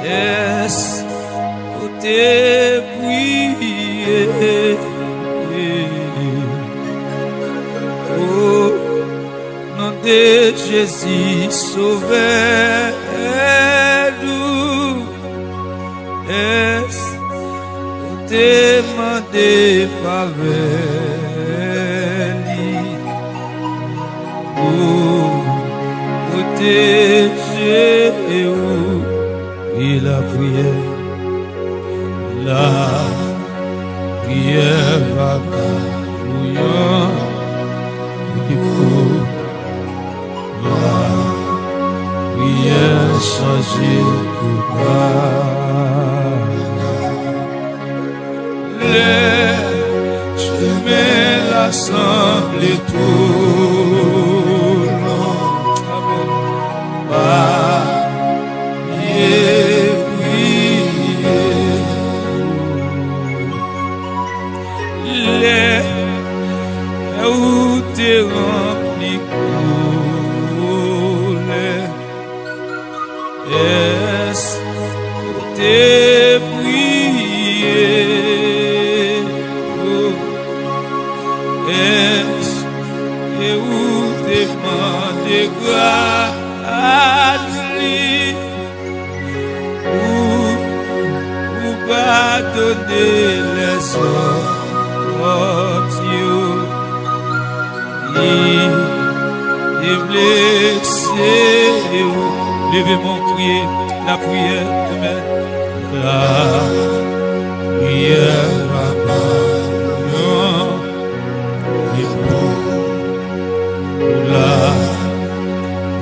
Est-ce que t'es prié? Oh, nom de Jésus, sauvez-nous. Est-ce que t'es demandé faveur? Oh, protéger et la prière va bouillant, il faut la prière changer tout bas. Les chemins l'assemblent tout long. Amen. Où t'es rempli coulé? Est-ce que t'es prié? Est-ce que où t'es demandé grâce? Ou pas donner les sortes? Et blessé, levez mon prier, la prière demain. La prière va bouillant, et pour la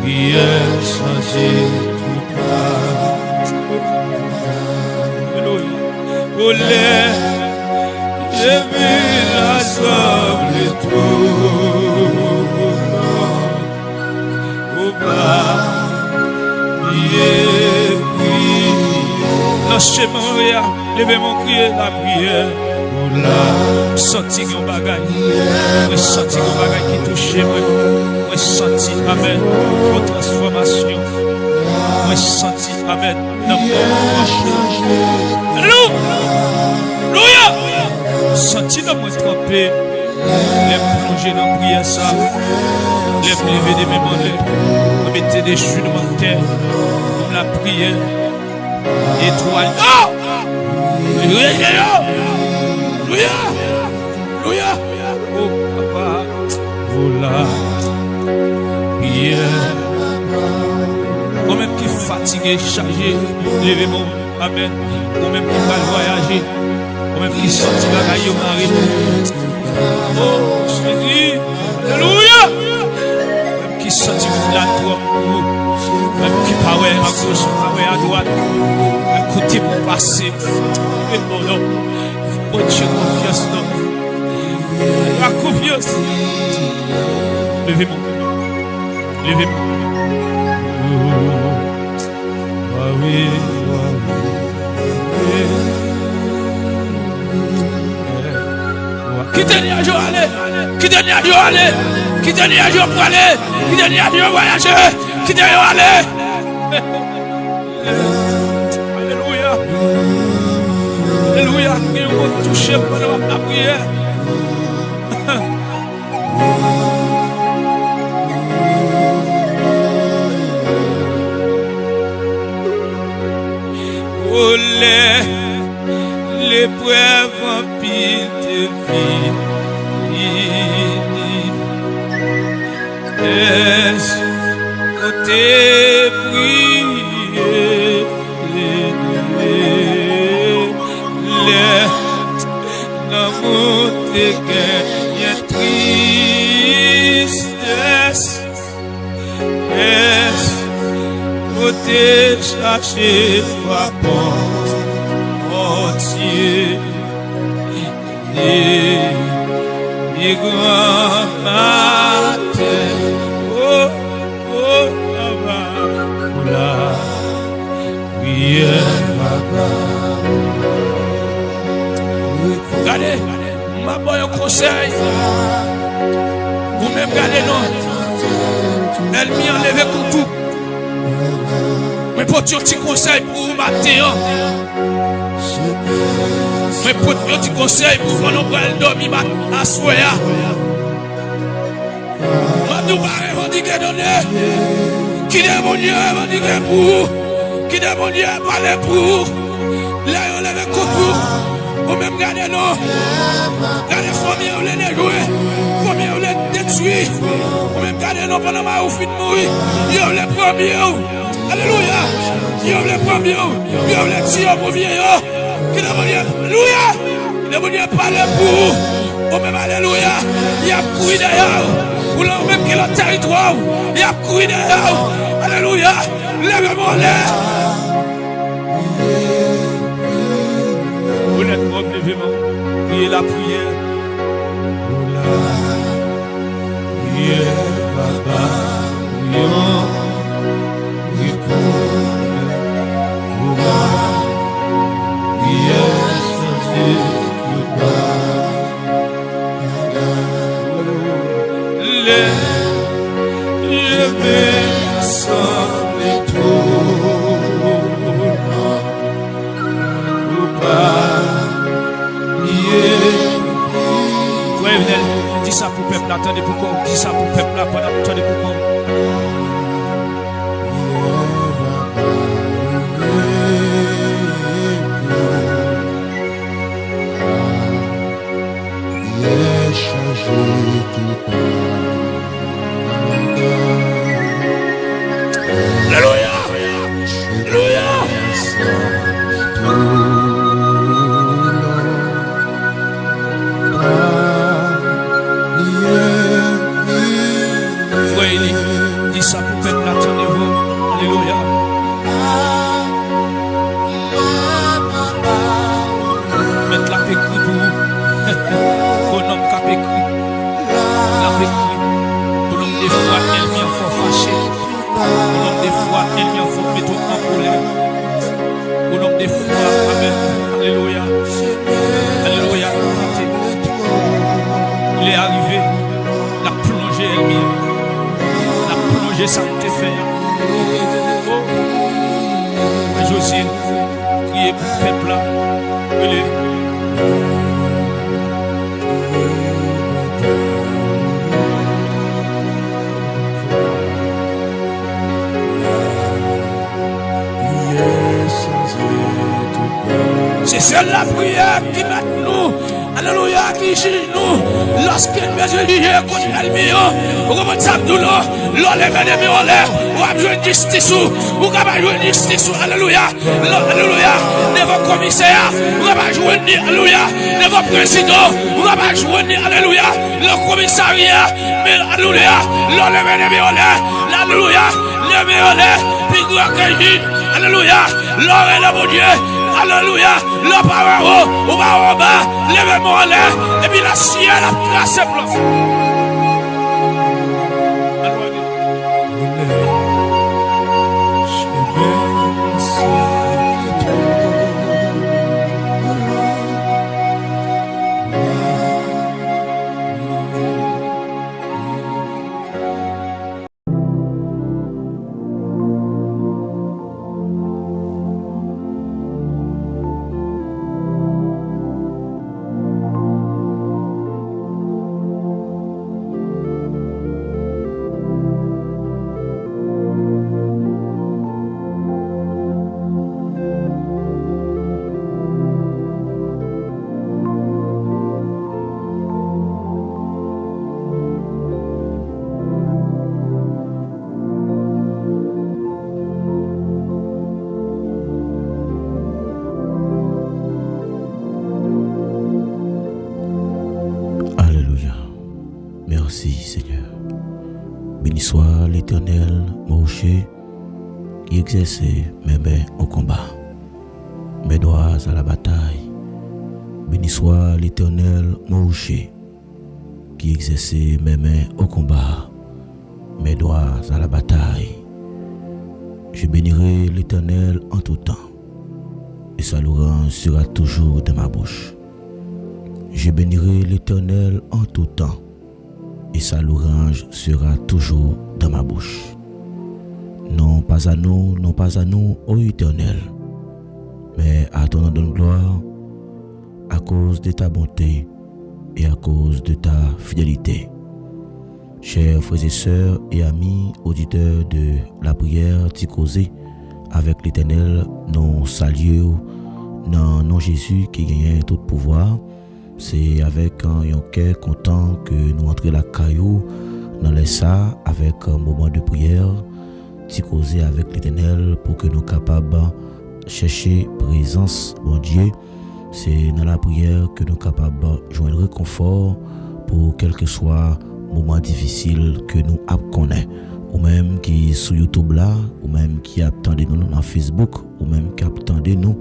prière changer tout bas. Oh, j'ai vu la somme et tout. Lâchez mon rire, levez mon crier la prière. Senti mon bagage, moi senti mon bagage qui touche moi senti, amen, votre transformation, moi senti, amen, alléluia, senti dans moi trempé, les plonger dans la prière ça, les lever des mains, mettez des genoux dans la terre, comme la prière, étoile. Alléluia! Alléluia! Oh papa, voilà, prière. Moi-même qui fatigué, chargé, levez-moi, amen. Moi-même qui va voyager, moi-même qui sorti la caille au mari. Oh, Jésus, alléluia! Même qui sorti la toi, même qui parle à gauche, parle à droite, même côté pour passer. Et bon, non, bon Dieu, confiance, non. La confiance. Levez-moi, levez-moi. Oui. Qui dernier jour aller? Qui dernier jour aller? Qui dernier jour pour aller? Qui dernier jour voyager? Qui dernier aller? Alléluia. Alléluia. Nous allons toucher pour la prière. Oh, l'épreuve en pile de vie. Est-ce que t'es prié? Dans mon dégât, tristesse. Est-ce que t'es cherché par bon entier? Et grand matin, oh, là-bas, la prière là-bas. Regardez, ma bonne un conseil. Vous-même, regardez, non. Elle m'y enlève coucou. Mais Mais pour un petit conseil pour vous matin. Mais pour un petit conseil pour qu'on ait dormi à soya. Nous parlons de qui est mon Dieu, pour qui est mon Dieu, parler pour là on lève coup ou même garder non garder famille on les déjouer famille on les détruire ou même garder non pendant ma ou fin mourir yo les premiers alléluia yo les premiers yo les tiens pour vieux qui est mon Dieu alléluia qui est mon Dieu parler pour ou même alléluia il y a courir derrière pour l'homme même qui est le territoire, il y a courir derrière. Alléluia. Lève-moi l'air. Vous n'êtes pas levez-moi. Priez la prière. Priez, Papa. Priez pour moi. Priez, je vais sembler tout ou pas frère Venel, dis ça pour le peuple, attendez pourquoi, dis ça pour le peuple là, attendez pourquoi. Ça te fait. Josie, priez pour le peuple là. C'est celle la prière qui met nous. Alléluia, qui gère nous. Lorsqu'il me dit contre l'ennemi, vous comprenez ça, nous, l'enlève l'ennemi en l'air, vous avez joué justice, vous avez joué justice, alléluia, alléluia, devant commissaire, vous avez joué, alléluia, devant président, vous avez joué, alléluia, le commissariat, mais alléluia, l'enlève l'ennemi en l'air, alléluia, l'ennemi en l'air, puis grand que alléluia, l'enlève le bon Dieu. Alléluia, le parole, ou va en bas, lève-moi en l'air, et puis la ciel a placé place. soit l'Éternel, mon rocher, qui exerçait mes mains au combat, mes doigts à la bataille. Béni soit l'Éternel, mon rocher, qui exerçait mes mains au combat, mes doigts à la bataille. Je bénirai l'Éternel en tout temps, et sa louange sera toujours dans ma bouche. Je bénirai l'Éternel en tout temps, et sa louange sera toujours dans ma bouche. non pas à nous, ô Éternel, mais à ton nom de gloire, à cause de ta bonté et à cause de ta fidélité. Chers frères et sœurs et amis auditeurs de la prière Ticosé avec l'Éternel, nous saluons dans nom Jésus qui gagne tout pouvoir. C'est avec un cœur content que nous entrons la caillou dans les ça avec un moment de prière Ticosé avec l'Éternel pour que nous capables de chercher présence bon Dieu. C'est dans la prière que nous capables de joindre réconfort pour quel que soit moment difficile que nous connaissons. Ou même qui sur YouTube là, ou même qui attendez nous dans Facebook, ou même qui attendez nous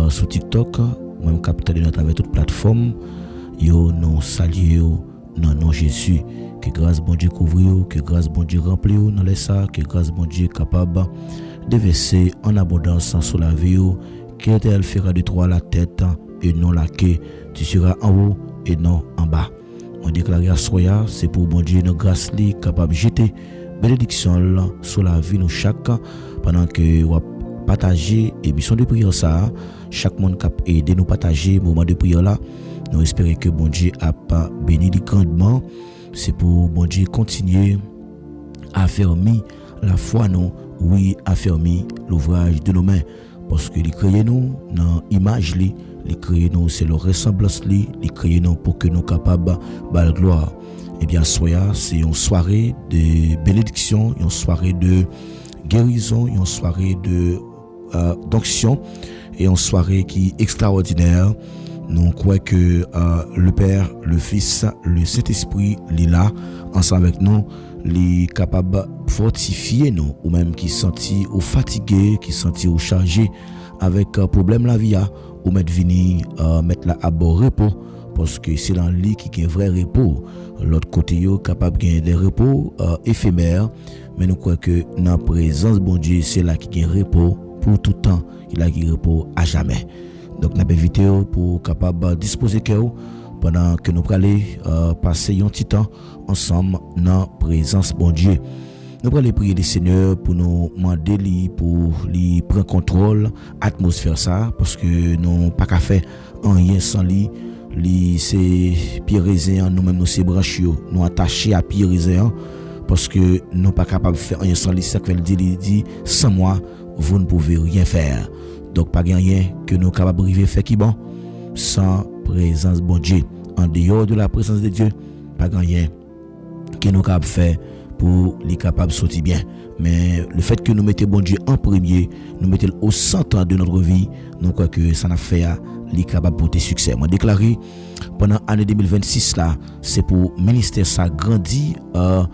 sur TikTok, ou même qui attendez nous à travers toute plateforme, yo nous saluons dans nom Jésus. Que grâce bon Dieu couvre, que grâce bon Dieu remplit dans les sacs, que grâce bon Dieu capable de verser en abondance sur la vie, que elle fera de toi la tête et non la queue. Tu seras en haut et non en bas. On déclare à Soya, c'est pour bon Dieu notre grâce li capable de jeter bénédiction sur la vie nous chaque pendant que on partager émission de prière ça, chaque monde cap aider nous partager moment de prière là. Nous espérons que bon Dieu a pas béni grandement. C'est pour bon Dieu continuer à affermir la foi nous, oui, affermir l'ouvrage de nos mains parce que il crée nous dans image li, il crée nous c'est leur ressemblance li, il crée nous pour que nous capables de gloire. Eh bien soya, c'est une soirée de bénédiction, une soirée de guérison, une soirée de d'onction et une soirée qui est extraordinaire. Nous croyons que le Père, le Fils, le Saint-Esprit, il est là, ensemble avec nous, il est capable de fortifier nous, ou même qui sentit ou fatigué, qui sentit ou chargé avec problème la vie, ou mettre la à bord repos, parce que c'est dans lui qui a un vrai repos. L'autre côté, il est capable de gagner des repos éphémères, mais nous croyons que dans la présence de bon Dieu, c'est là qui a un repos pour tout temps, il a un repos à jamais. Donc, nous avons invité pour capable disposer cœur pendant que nous allons passer un petit temps ensemble dans la présence de bon Dieu. Nous allons prier le Seigneur pour nous demander pour lui prendre contrôle atmosphère ça parce que nous pas qu'à faire rien sans lui. C'est pied raisin nous-mêmes nous c'est branches nous attachés à pied raisin parce que nous pas capable de faire rien sans lui. Ça que il dit sans moi vous ne pouvez rien faire. Donc, pas rien que nous sommes capables de faire qui bon, sans présence de bon Dieu. En dehors de la présence de Dieu, pas rien que nous sommes capables de faire pour les capables de sortir bien. Mais le fait que nous mettons bon Dieu en premier, nous mettons au centre de notre vie, nous croyons que ça n'a fait les capables de porter succès. Moi, déclaré pendant l'année 2026, là, c'est pour le ministère ça grandit dans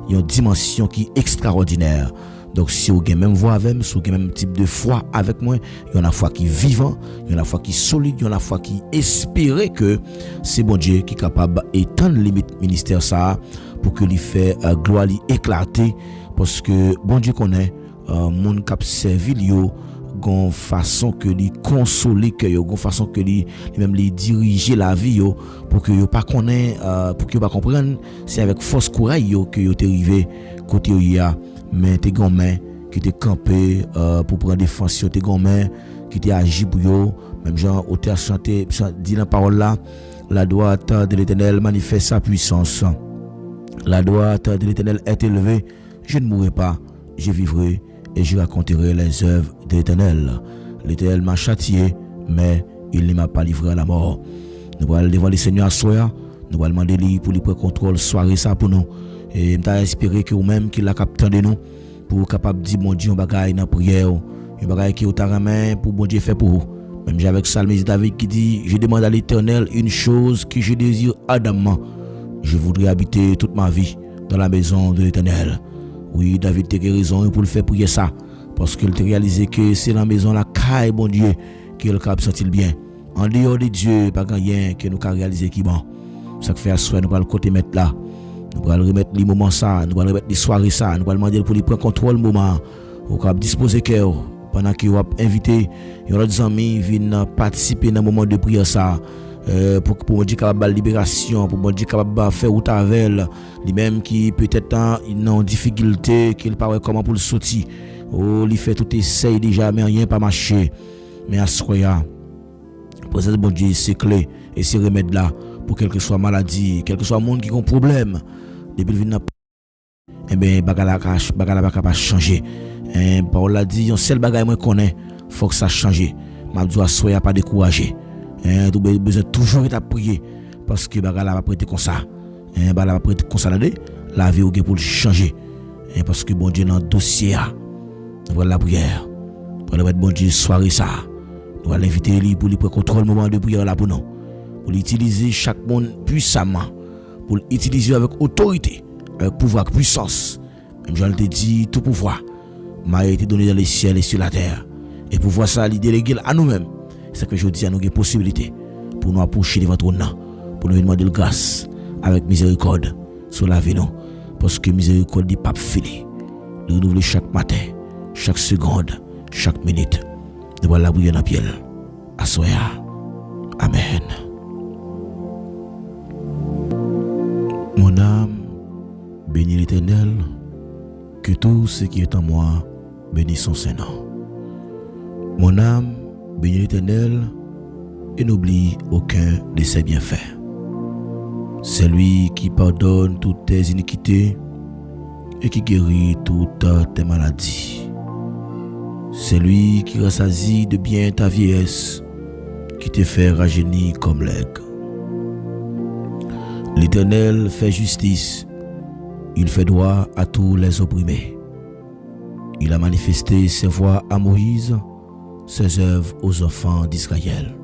une dimension qui est extraordinaire. Donc si vous avez même voix avec moi, si vous avez même type de foi avec moi, il y a une foi qui est vivant, il y a une foi qui est solide, il y a une foi qui espère que c'est bon Dieu qui est capable d'étendre les ministères ça pour que lui fait gloire lui éclater parce que bon Dieu connaît monde qui servi lui gon façon que lui consoler que yo gon façon que lui même lui diriger la vie yo pour que yo pas connaît pour que yo pas comprendre c'est avec force courage yo que yo t'est arrivé côté yo ya mais t'es grand main qui t'es campé pour prendre défense t'es grand main qui t'es agi pour yo même genre au théâtre chanter dit la parole là la droite de l'Éternel manifeste sa puissance la droite de l'Éternel est élevée je ne mourrai pas je vivrai et je raconterai les œuvres de l'Éternel. L'Éternel m'a châtié, mais il ne m'a pas livré à la mort. Nous allons devant le Seigneur à soi, nous allons demander pour lui prendre contrôle soirée ça pour nous. Et nous allons espérer que vous-même qui l'a capté de nous, pour capable de dire mon Dieu, un bagaille dans la prière, un bagaille qui est au main pour bon Dieu fait pour vous. Même avec Psalmiste David qui dit, je demande à l'Éternel une chose que je désire ardemment. Je voudrais habiter toute ma vie dans la maison de l'Éternel. Oui, David a raison pour le faire prier ça. Parce qu'il a réalisé que c'est la maison, la caille, bon Dieu, qu'il a senti bien. En dehors de Dieu, pas rien que nous avons réalisé qui bon. Ça fait à soi, nous allons le côté mettre là. Nous allons remettre les moments ça, nous allons remettre les soirées ça, nous allons demander pour lui prendre contrôle le moment. Nous allons disposer cœur pendant qu'il va inviter nos amis viennent participer dans le moment de prière ça. pour bon Dieu capable de libération, pour bon Dieu capable de faire route avec elle, lui-même qui peut-être en difficulté, qu'il pas comment pour le sortir. Oh, il fait tout essaye déjà mais rien pas marché. Mais à soya pour ça bon Dieu c'est clé et c'est remède là pour quelle que soit maladie, quel que soit monde qui a un problème, depuis le vient eh ben bagala pas changer. Paul a dit un seul bagage moi connais, faut que ça change. M'a dit soya pas décourager. Tu besoin toujours de prier parce que bagala va prêter comme ça. Bagala va prêter comme ça la vie pour le changer. Parce que bon Dieu dans dossier voilà la prière. Pour le bon Dieu soirée ça. Nous allons l'inviter lui pour lui prendre contrôle moment de prière là pour nous. Pour l'utiliser chaque monde puissamment, pour l'utiliser avec autorité, avec pouvoir, avec puissance. Même je te dis tout pouvoir m'a été donné dans les ciels et sur la terre. Et pouvoir ça lui déléguer à nous-mêmes. C'est que je dis à nous une possibilité pour nous approcher devant ton nom, pour nous demander de grâce avec miséricorde sur la vie nous. Parce que miséricorde n'est pas fini. Nous renouveler chaque matin, chaque seconde, chaque minute. Nous allons la bouillir dans la pied. Assoya. Amen. Mon âme, bénis l'Éternel, que tout ce qui est en moi bénisse son Saint-Nom. Mon âme, bénis l'Éternel, et n'oublie aucun de ses bienfaits. C'est lui qui pardonne toutes tes iniquités et qui guérit toutes tes maladies. C'est lui qui rassasie de bien ta vieillesse, qui te fait rajeunir comme l'aigle. L'Éternel fait justice, il fait droit à tous les opprimés. Il a manifesté ses voies à Moïse, ses œuvres aux enfants d'Israël.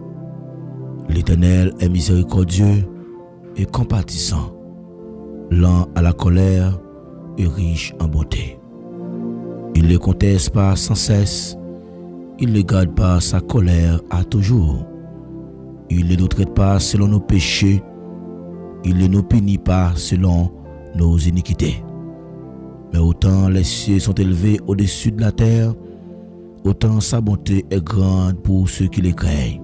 L'Éternel est miséricordieux et compatissant, lent à la colère et riche en bonté. Il ne les conteste pas sans cesse, il ne garde pas sa colère à toujours. Il ne nous traite pas selon nos péchés, il ne nous punit pas selon nos iniquités. Mais autant les cieux sont élevés au-dessus de la terre, autant sa bonté est grande pour ceux qui les craignent.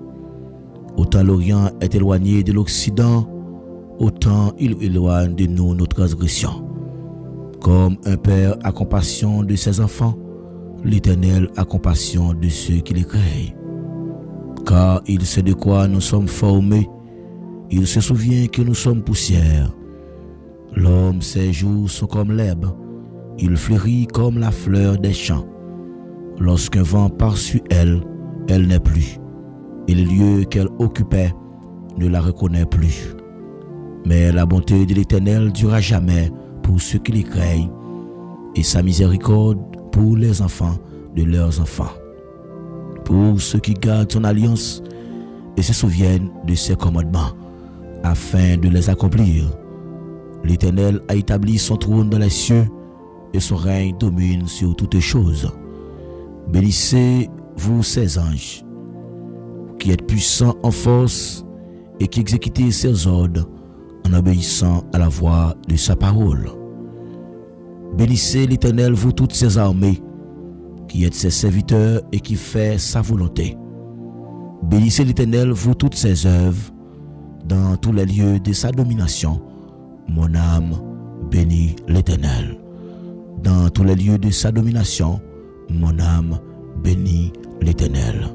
Autant l'Orient est éloigné de l'Occident, autant il éloigne de nous nos transgressions. Comme un père a compassion de ses enfants, l'Éternel a compassion de ceux qui les craignent. Car il sait de quoi nous sommes formés, il se souvient que nous sommes poussière. L'homme, ses jours sont comme l'herbe, il fleurit comme la fleur des champs. Lorsqu'un vent part sur elle, elle n'est plus, et le lieu qu'elle occupait ne la reconnaît plus. Mais la bonté de l'Éternel durera jamais pour ceux qui les craignent, et sa miséricorde pour les enfants de leurs enfants. Pour ceux qui gardent son alliance et se souviennent de ses commandements, afin de les accomplir. L'Éternel a établi son trône dans les cieux, et son règne domine sur toutes choses. Bénissez-vous ses anges, qui êtes puissants en force et qui exécutez ses ordres en obéissant à la voix de sa parole. Bénissez l'Éternel, vous toutes ses armées, qui êtes ses serviteurs et qui fait sa volonté. Bénissez l'Éternel, vous toutes ses œuvres, dans tous les lieux de sa domination. Mon âme bénit l'Éternel. Dans tous les lieux de sa domination, mon âme bénit l'Éternel.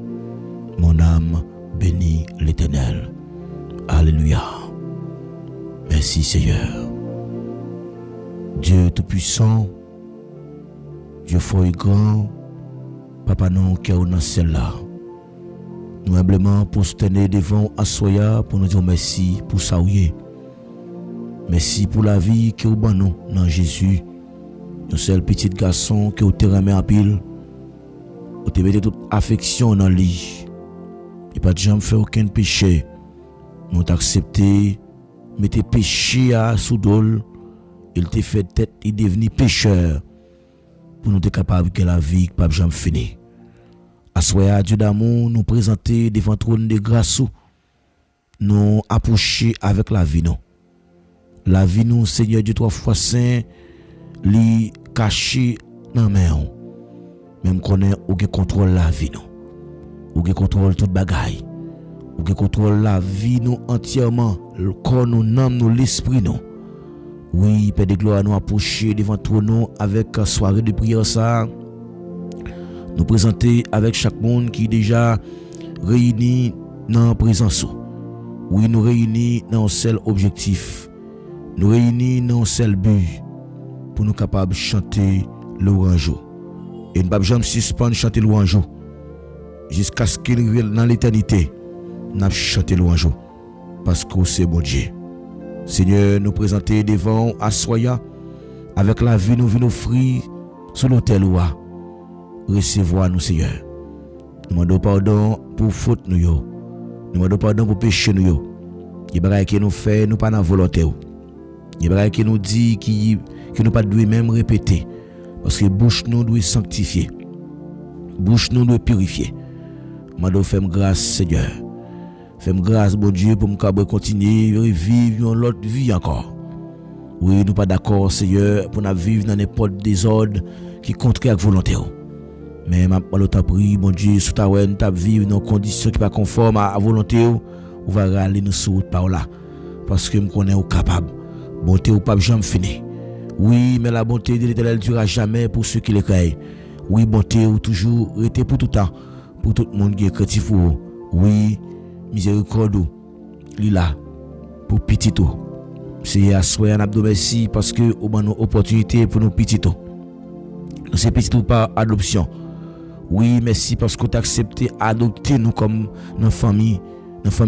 Mon âme bénit l'Éternel. Alléluia. Merci Seigneur. Dieu Tout-Puissant, Dieu fort et grand, Papa non qui est dans celle-là. Nous humblement prosterner devant Assoya pour nous dire merci pour ça. Merci pour la vie que vous avez dans Jésus. Un seul petit garçon que vous avez remis en pile. Vous avez mis toute affection dans lui. Il n'a pas jamais fait aucun péché. Nous avons accepté, mettez péché à sous-dol. Il t'a fait tête, il est devenu pécheur. Pour nous être capables que la vie ne jamais finir. Assoya Dieu d'amour, nous présenter devant le trône de grâce, nous approcher avec la vie nous. La vie nous, Seigneur Dieu trois fois saint, li caché dans main. Même qu'on ait aucun contrôle la vie nous. Aucun contrôle toute bagaille. ou qui contrôle la vie nous entièrement, le corps, nous, l'âme, nous, l'esprit, nous. Oui, Père de gloire, nous approcher devant toi, nous, avec soirée de prière, ça. Nous présenter avec chaque monde qui est déjà réuni dans la présence. Oui, nous réunis dans un seul objectif. Nous réunis dans un seul but pour nous capables de chanter l'orange. Et nous ne pouvons jamais suspendre chanter l'orange jusqu'à ce qu'il revienne dans l'éternité. Nous allons chanter l'orange parce que c'est bon Dieu. Seigneur, nous présenter devant Assoya avec la vie nous venons offrir sur l'autel ouah. Recevoir nous, Seigneur. Nous demandons pardon pour faute nous. Nous demandons pardon pour péché nous. Il y a des qui nous fait, nous pas dans volonté. Il y a des qui nous dit qui nous pas doit même répéter. Parce que bouche nous doit sanctifier. Bouche nous doit purifier. Nous demandons faire grâce, Seigneur. Fais-moi grâce, bon Dieu, pour me continuer à vivre une autre vie encore. Oui, nous pas d'accord, Seigneur, pour nous vivre dans n'importe désordre qui contraire avec volonté. Mais ma t'as pris, mon Dieu, sous ta ouenne, t'as vivre dans des conditions qui ne sont pas conformes à volonté, on va râler nous sur par là. Parce que nous connaissons capable. Bonté ou pas jamais fini. Oui, mais la bonté de l'Éternel ne durera jamais pour ceux qui le craignent. Oui, bonté ou toujours été pour tout temps. Pour tout le monde qui est chrétien. Oui, miséricorde, lila, pour petit tout. C'est à soi un abdo merci parce que nous avons une opportunité pour nos petits tout. Nous sommes petits tout par adoption. Oui, merci parce que tu as accepté d'adopter nous comme nos familles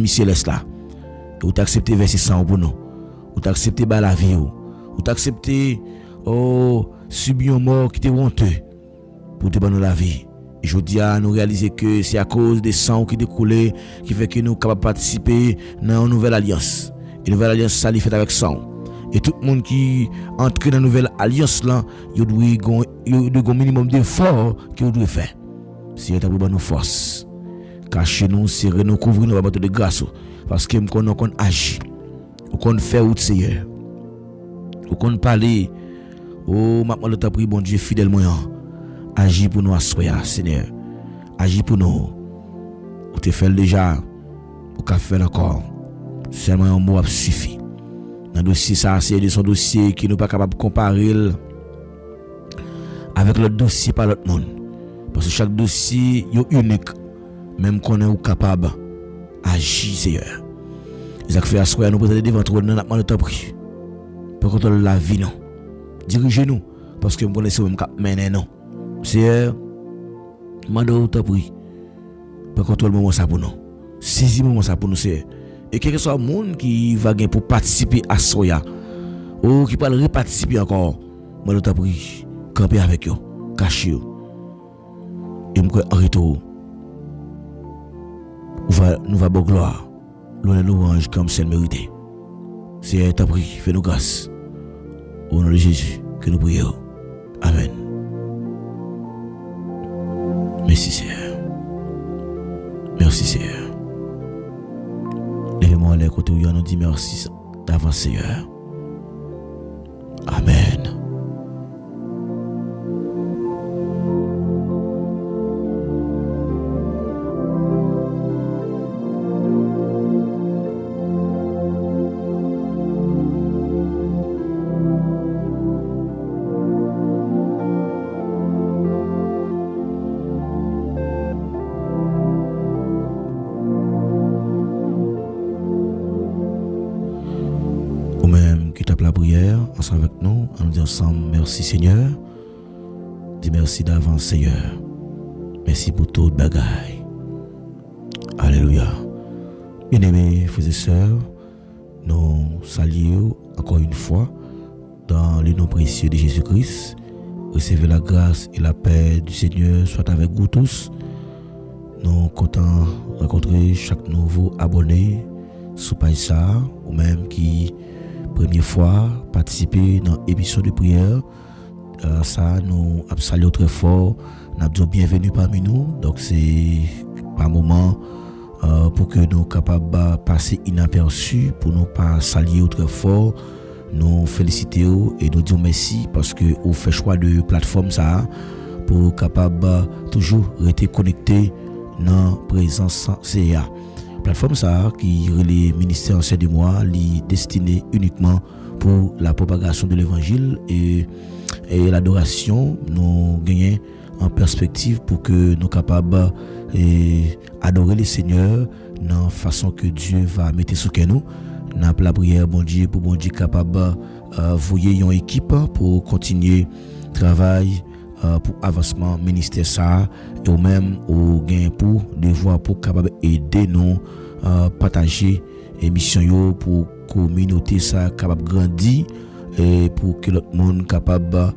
céleste là. Tu as accepté verser sang pour nous. Tu as accepté la vie. Tu as accepté subir une mort qui était honteux pour te donner la vie. Et je dis à nous réaliser que c'est à cause des sangs qui découlent qui fait que nous sommes capables de participer dans une nouvelle alliance. Une nouvelle alliance, ça est faite avec sang. Et tout le monde qui entre dans la nouvelle alliance là, il doit avoir un minimum d'efforts qu'il doit faire. Si vous avez nos forces, cachez-nous, serrez-nous, couvrez-nous par votre de grâce. Parce que nous connaissons agir. Nous connaissons faire autre Seigneur. Nous connaissons parler. Oh, maintenant, tu as pris, bon Dieu, fidèlement. Agis pour nous, assoya, Seigneur. Agis pour nous. Vous te fait déjà. Vous te fait encore. Seulement un mot suffit. Dans le dossier, ça, c'est son dossier qui n'est pas capable de comparer avec le dossier par l'autre monde. Parce que chaque dossier est unique. Même qu'on est capable d'agir, Seigneur. Ils ont fait asseoir nous présenter devant toi dans la temps pris. Pour contrôler la vie, non. Dirigez-nous. Parce que nous connaissons même cap mener, non. Seigneur, mando t'as pris. Pour contrôler le moment ça pour nous. Saisis le moment ça pour nous, Seigneur. Et quel que soit le monde qui va gagner pour participer à Soya, ou qui peut reparticiper encore, mando t'as pris. Camper avec eux. Cacher eux. Et en retour, nous va bon gloire, l'honneur louange comme celle méritée. C'est ta prière, fais-nous grâce. Au nom de Jésus, que nous prions. Amen. Merci Seigneur. Merci Seigneur. Lève-moi les côtés où nous dit merci d'avance Seigneur. Amen. La prière ensemble avec nous, on nous dit ensemble merci Seigneur, dis merci d'avance Seigneur, merci pour toute bagaille. Alléluia. Bien-aimés frères et sœurs, nous saluons encore une fois dans le nom précieux de Jésus-Christ. Recevez la grâce et la paix du Seigneur soit avec vous tous. Nous comptons rencontrer chaque nouveau abonné sous page ça ou même qui première fois participer dans l'émission de prière. Ça nous saluons très fort, nous avons bienvenue parmi nous. Donc c'est un moment pour que nous capables de passer inaperçu, pour nous pas saluer très fort, nous féliciter et nous dire merci parce que vous fait choix de plateforme ça pour capable toujours rester connecté dans présence CA. plateforme ça qui les ministères anciens de moi li destiné uniquement pour la propagation de l'évangile et l'adoration. Nous gagnons en perspective pour que nous capables adorer le Seigneur dans la façon que Dieu va mettre sous nous. N'a la prière bon Dieu pour bon Dieu capable voyer une équipe pour continuer travail pour avancement ministère ça et ou même au gain pour devoir pour capable aider nous partager émission yo pour communauté ça capable grandir et pour que l'autre monde capable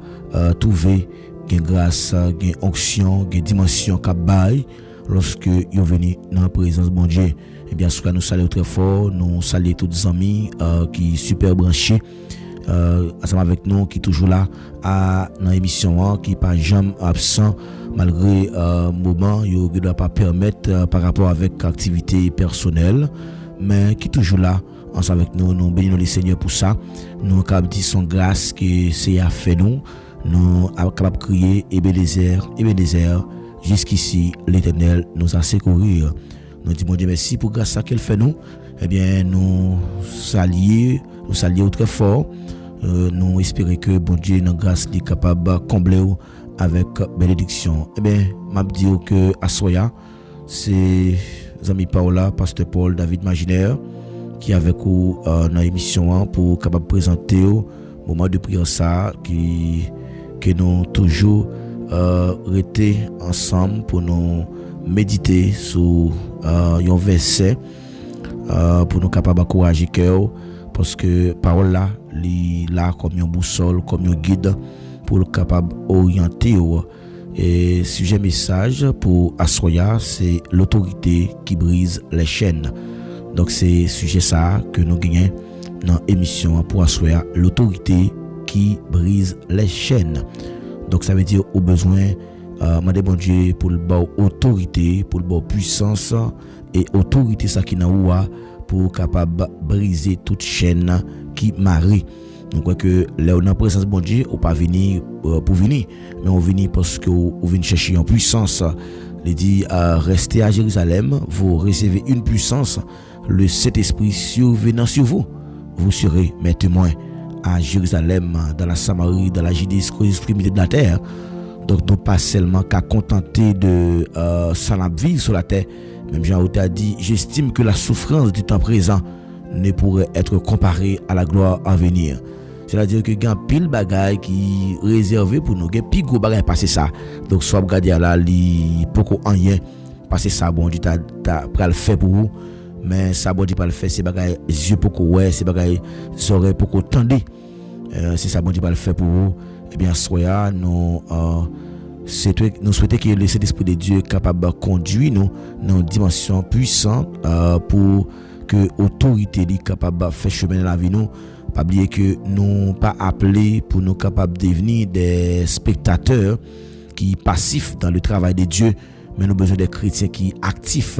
trouver gain grâce gain onction gain dimension capable lorsque yo venu dans la présence bon Dieu. Et bien sûr nous saluons très fort, nous saluons tous les amis qui super branchés ensemble avec nous qui toujours là dans l'émission qui pas jamais absent malgré moment yo ne doit pas permettre par rapport avec activité personnelle mais qui toujours là ensemble avec nous. Nous bénissons le Seigneur pour ça. Nous capable dire son grâce que c'est a fait nous capable crier Ebenezer jusqu'ici l'Éternel nous a secouru. Nous disons bon Dieu merci pour grâce à qu'elle fait nous. Eh bien nous saluons très fort. Nous espérons que bon Dieu dans grâce est capable de combler avec bénédiction. Eh bien m'a dit que à Soya c'est amis Paola, pasteur Paul David Maginaire qui est avec vous dans l'émission pour capable présenter au moment de prière ça que nous toujours rester ensemble pour nous méditer sur un verset pour nous capable encourager cœur parce que parole là comme une boussole comme un guide pour le capable orienter et sujet message pour Assoya c'est l'autorité qui brise les chaînes. Donc c'est sujet ça que nous gagnons dans l'émission pour Assoya, l'autorité qui brise les chaînes. Donc ça veut dire au besoin demander bon Dieu pour le bas autorité, pour le bas puissance et autorité ça qui n'a ouah pour capable briser toute chaîne qui marie. Donc crois que là on en présence bon Dieu ou pas venir pour venir mais on venir parce que on vient chercher en puissance. Il dit restez à Jérusalem, vous recevez une puissance, le Saint-Esprit survenant sur vous. Vous serez mes témoins à Jérusalem, dans la Samarie, dans la Judée, jusqu'aux extrémités de la terre. Donc nous pas seulement qu'à contenter de ça la vivre sur la terre. Même Jean a dit, j'estime que la souffrance du temps présent ne pourrait être comparée à la gloire à venir. C'est-à-dire que il y a pile bagaille qui réservé pour nous, il y a pile gros bagaille passer ça. Donc soit regarder là li poko rien passer ça bon Dieu t'a pas le faire pour vous, mais ça bon Dieu pas le faire c'est bagaille yeux poko ouais, c'est bagaille oreilles poko tendre. C'est ça bon Dieu pas le faire pour vous. Eh bien soya nous souhaitons que le Saint-Esprit de Dieu capable de conduire nous dans une dimension puissante pour que autorité est capable de faire chemin dans la vie nous. Pas oublier que nous pas appelés pour nous capables de devenir des spectateurs qui passifs dans le travail de Dieu, mais nous besoin des chrétiens qui actifs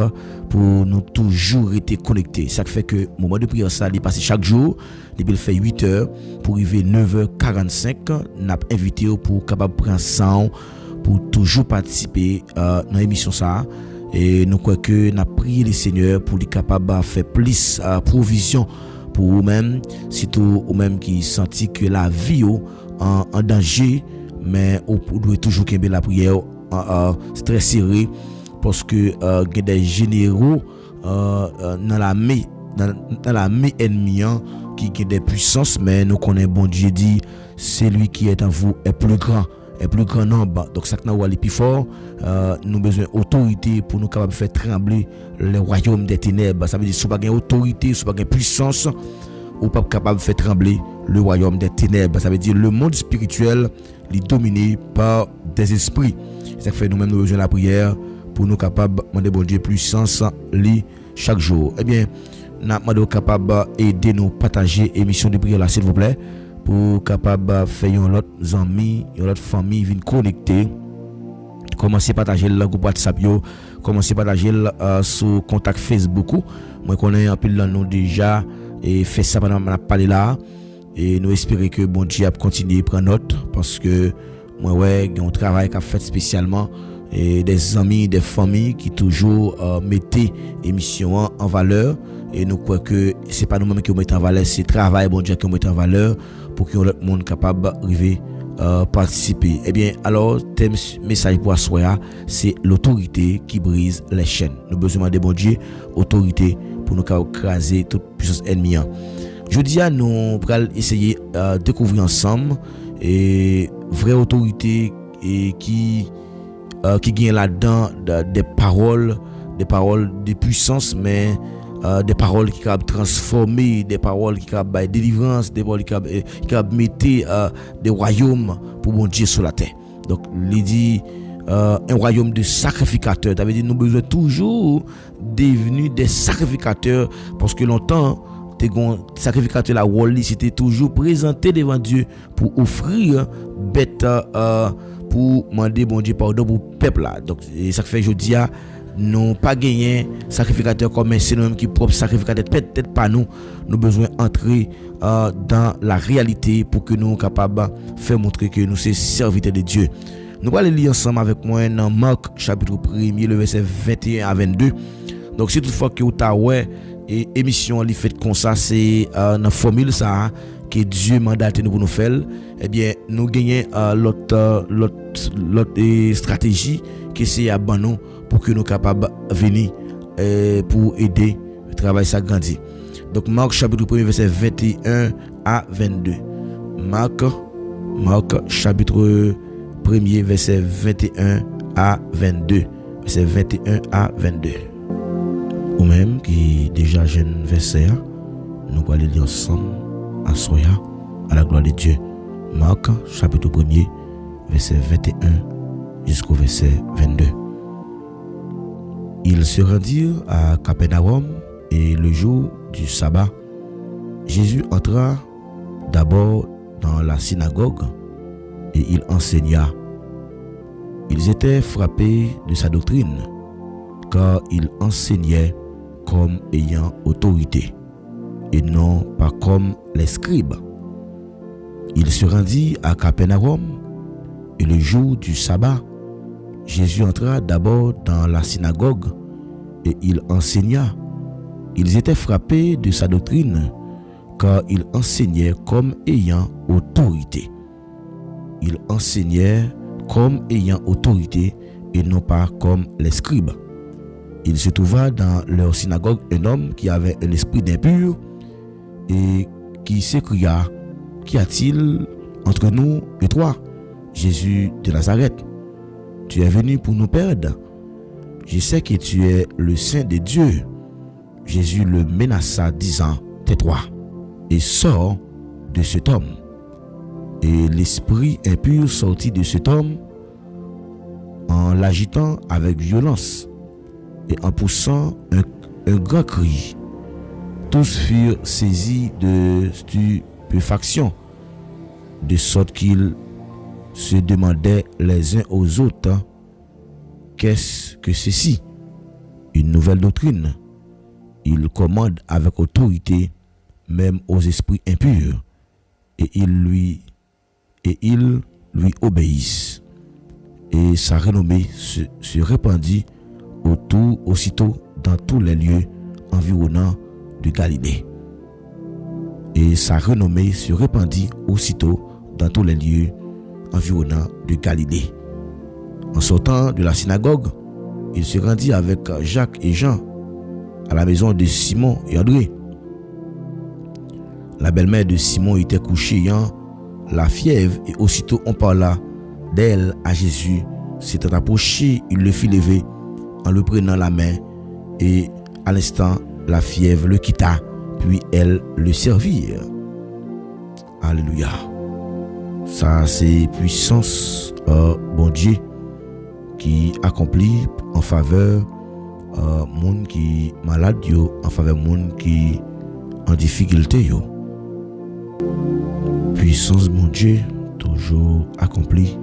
pour nous toujours être connectés. Ça fait que moment de prière ça, il passe chaque jour, il fait 8h pour arriver 9h45, n'a invité pour capable prendre sang pour toujours participer dans l'émission ça et nous croyons que n'a prié le Seigneur pour lui capable de faire plus provision pour vous-même, surtout vous-même qui senti que la vie en danger, mais vous devez toujours qu'aimer la prière très serré parce que il y a des généraux dans la main ennemie qui ont des puissances, mais nous connaissons bon Dieu dit c'est lui qui est en vous est plus grand nombre. Donc ça que nous aller plus fort, nous besoin autorité pour nous capable faire trembler le royaume des ténèbres. Ça veut dire si pas gain autorité, si pas gain puissance, ou pas capable de faire trembler le royaume des ténèbres. Ça veut dire le monde spirituel est dominé par des esprits. Ça fait nous-mêmes nous besoin la prière pour nous capable demander bon Dieu puissance li chaque jour. Eh bien, nous demandons capable aider nous partager émission de prière là s'il vous plaît pour capable faire un autre amis, une autre famille venir connecter. Commencez à partager le groupe WhatsApp yo, commencez à partager sur contact Facebook. Moi connais un peu là nous déjà et fait ça pendant on a parlé là et nous espérons que bon Dieu a continuer prendre note parce que moi ouais, il y a un travail qu'a fait spécialement et des amis, des familles qui toujours mettaient l'émission en valeur. Et nous croyons que c'est pas nous-mêmes qui mettons en valeur, c'est le travail bon Dieu qui met en valeur pour que le monde capable d'arriver participer. Eh bien, alors, thème message pour soi, c'est l'autorité qui brise les chaînes. Nous avons besoin de bon Dieu, autorité pour nous écraser toute puissance ennemie. Je dis à nous pour essayer de découvrir ensemble et vraie autorité et qui gagne là-dedans des paroles de puissance, mais des paroles qui peuvent transformer, des paroles qui peuvent faire délivrance, des paroles qui peuvent mettre des royaumes pour bon Dieu sur la terre. Donc, il dit un royaume de sacrificateurs. Ça veut dire que nous besoin toujours devenir des sacrificateurs parce que longtemps, les sacrificateurs, la Wally, c'était toujours présenté devant Dieu pour offrir bête pour demander bon Dieu pardon pour le peuple là. Donc, ça fait aujourd'hui nous pas gagné sacrificateur comme c'est nous-mêmes qui propre sacrificateur, peut-être pas nous besoin entrer dans la réalité pour que nous soyons capables de faire montrer que nous sommes serviteurs de Dieu. Nous allons lire ensemble avec moi dans Marc chapitre 1er le verset 21 à 22. Donc si toutefois que vous avez et émission li fait comme ça, c'est dans formule ça que Dieu mandate nous pour nous faire, eh bien nous gagnons l'autre stratégie que c'est à nous pour que nous capables venir pour aider le travail ça grandir. Donc Marc chapitre 1 verset 21 à 22. Marc chapitre 1er verset 21 à 22. Verset 21 à 22. Ou même qui déjà jeune verset, nous allons lire ensemble à Soya, à la gloire de Dieu. Marc chapitre 1er verset 21 jusqu'au verset 22. Ils se rendirent à Capernaum et le jour du sabbat, Jésus entra d'abord dans la synagogue et il enseigna. Ils étaient frappés de sa doctrine, car il enseignait comme ayant autorité, et non pas comme les scribes. Il se rendit à Capernaum, et le jour du sabbat, Jésus entra d'abord dans la synagogue, et il enseigna. Ils étaient frappés de sa doctrine, car il enseignait comme ayant autorité. Il enseignait comme ayant autorité, et non pas comme les scribes. Il se trouva dans leur synagogue un homme qui avait un esprit d'impur et qui s'écria: Qu'y a-t-il entre nous et toi, Jésus de Nazareth? Tu es venu pour nous perdre. Je sais que tu es le Saint de Dieu. Jésus le menaça, disant: Tais-toi et sors de cet homme. Et l'esprit impur sortit de cet homme en l'agitant avec violence et en poussant un grand cri. Tous furent saisis de stupéfaction, de sorte qu'ils se demandaient les uns aux autres: Qu'est-ce que ceci? Une nouvelle doctrine. Il commande avec autorité même aux esprits impurs, et ils lui obéissent. Et sa renommée se répandit aussitôt dans tous les lieux environnants de Galilée. Et sa renommée se répandit aussitôt dans tous les lieux environnants de Galilée. En sortant de la synagogue, il se rendit avec Jacques et Jean à la maison de Simon et André. La belle-mère de Simon était couchée ayant la fièvre, et aussitôt on parla d'elle à Jésus. S'étant approché, il le fit lever en le prenant la main, et à l'instant la fièvre le quitta, puis elle le servit. Alléluia. Ça c'est puissance bon Dieu qui accomplit en faveur monde qui malade yo, en faveur monde qui en difficulté yo. Puissance mon Dieu toujours accomplie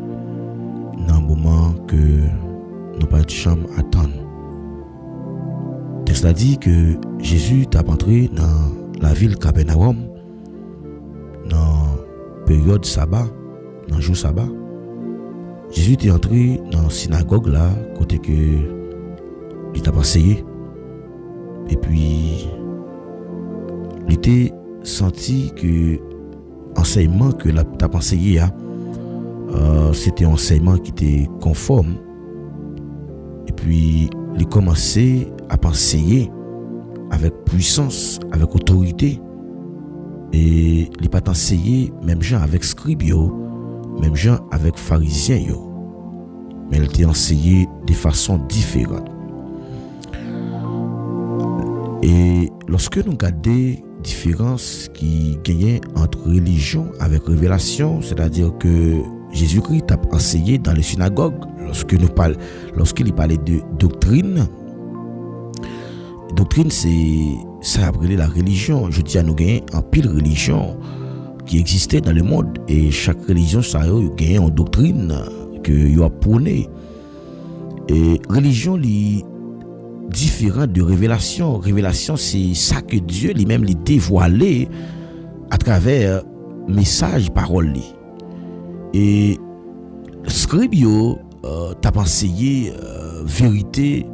dans un moment que nous pas de chambre attendre. Texte a dit que Jésus t'a entré dans la ville Capernaum dans période sabbat, dans jour sabbat, Jésus est entré dans la synagogue là, côté que il t'a enseigné. Et puis, il était senti que l'enseignement que t'a enseigné, c'était un enseignement qui était conforme. Et puis, il commençait à enseigner avec puissance, avec autorité. Et il pas enseigné même gens avec scribes, même gens avec pharisiens. Mais il était enseigné de façon différente. Et lorsque nous regardons la différence qui gagnait entre religion avec révélation, c'est-à-dire que Jésus-Christ a enseigné dans les synagogues, lorsqu'il parlait de doctrine, ça appelait la religion. Je dis à nous gagner en pile religion qui existait dans le monde, et chaque religion ça a gagné en doctrine que y a prôné. Et religion li différent de révélation. Révélation, c'est ça que Dieu lui-même lui dévoilé à travers message, parole. Et scribe t'a enseigné vérité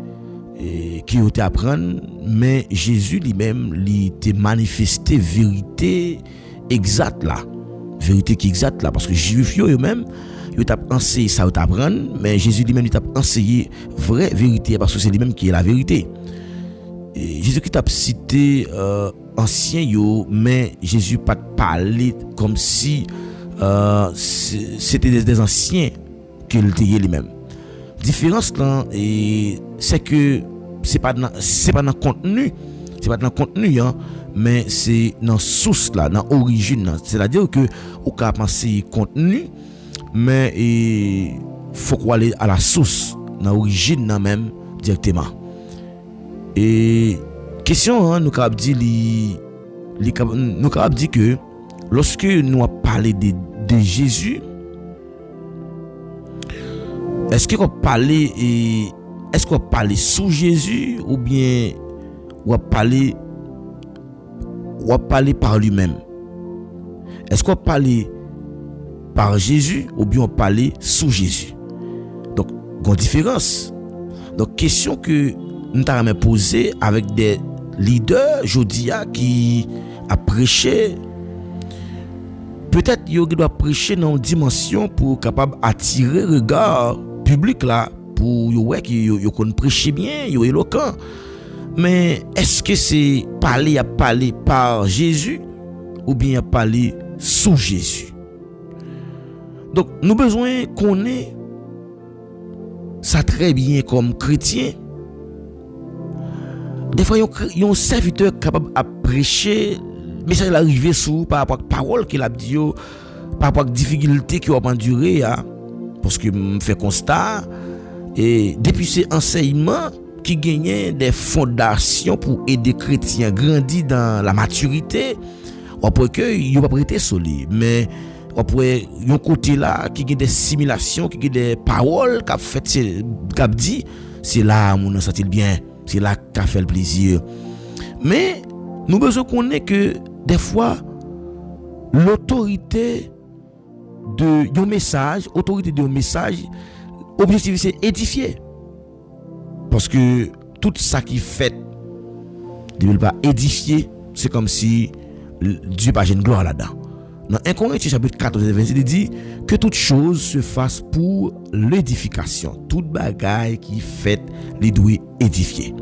qui ont apprendre, mais Jésus lui-même lui t'a manifesté vérité exacte là. Vérité qui exacte là, parce que Juifs eux-mêmes il t'a enseigné ça t'apprendre, mais Jésus lui-même il t'a enseigné vraie vérité, parce que c'est lui-même qui est la vérité. Et Jésus qui t'a cité ancien mais Jésus pas parlé comme si c'était des anciens qu'il était lui-même. Différence là, c'est que c'est pas dans contenu, mais c'est dans source là, dans origine. C'est-à-dire que au cas penser contenu, mais il faut qu'on aller à la source, dans l'origine même directement. Et question, nous avons dit que lorsque nous avons parlé de Jésus, est-ce qu'on parle sous Jésus, ou bien on parler par lui-même? Est-ce qu'on parle par Jésus, ou bien on parle sous Jésus? Donc, il y a une différence. Donc, question que nous avons posée avec des leaders Jodia qui a prêché, peut-être qu'ils doivent prêcher dans une dimension pour capable attirer le regard public là, pour qu'ils prêcher bien, ils sont éloquents. Mais est-ce que c'est parler par Jésus, ou bien parler sous Jésus? Donc, nous avons besoin qu'on ait ça très bien comme chrétien. Des fois, il y a un serviteur capable de prêcher, mais ça arrive sous par rapport à la parole qu'il a dit, par rapport à la difficulté qu'il a enduré. Parce que je fais constat, et depuis ces enseignements qui gagnaient des fondations pour aider les chrétiens à grandir dans la maturité, on peut que ils pas prêté solide, mais on pourrait un côté là qui a des simulations, qui a des paroles qu'a fait qu'a dit, c'est là mon senti bien, c'est là qu'a fait le plaisir. Mais nous besoin connaître que des fois l'autorité de un message, objectif c'est édifier. Parce que tout ça qui fait ne veut pas édifier, c'est comme si Dieu n'a pas une gloire là-dedans. Dans 1 Corinthiens chapitre 14 verset, il dit que toute chose se fasse pour l'édification. Toute bagaille qui fait les doit édifier.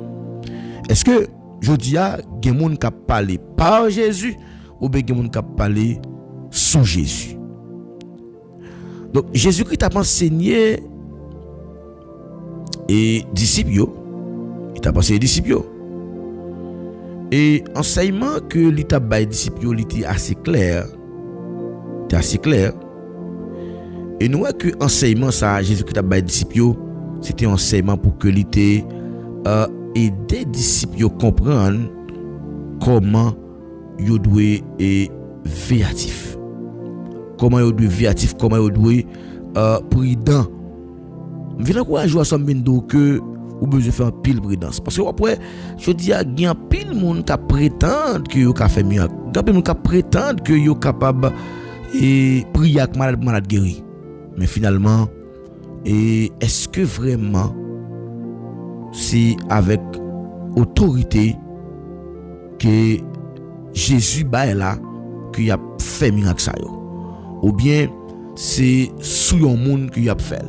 Est-ce que je dis à des gens qui parlent par Jésus, ou bien des gens qui parlent sous Jésus? Donc Jésus-Christ a enseigné et disciples, il a enseigné disciples. Et enseignement que l'État bail disciples était assez clair. Et nous voyons que enseignement ça Jésus-Christ a bail disciples, c'était un enseignement pour que l'État aider disciples comprendre comment ils doivent être véatifs. Comment ils doivent véatifs, comment ils doivent prudent. Je vais encourager à Sambendo que ou besoin faire un pile prudence, parce que après je dis il y a pile monde qui prétend que yo ka fait mieux, il monde qui prétend que yo capable et prier avec malade guéri, mais finalement Et est-ce que vraiment c'est avec autorité que Jésus est là qu'il a fait miracle ça yo, ou bien c'est sous un monde qu'il a fait?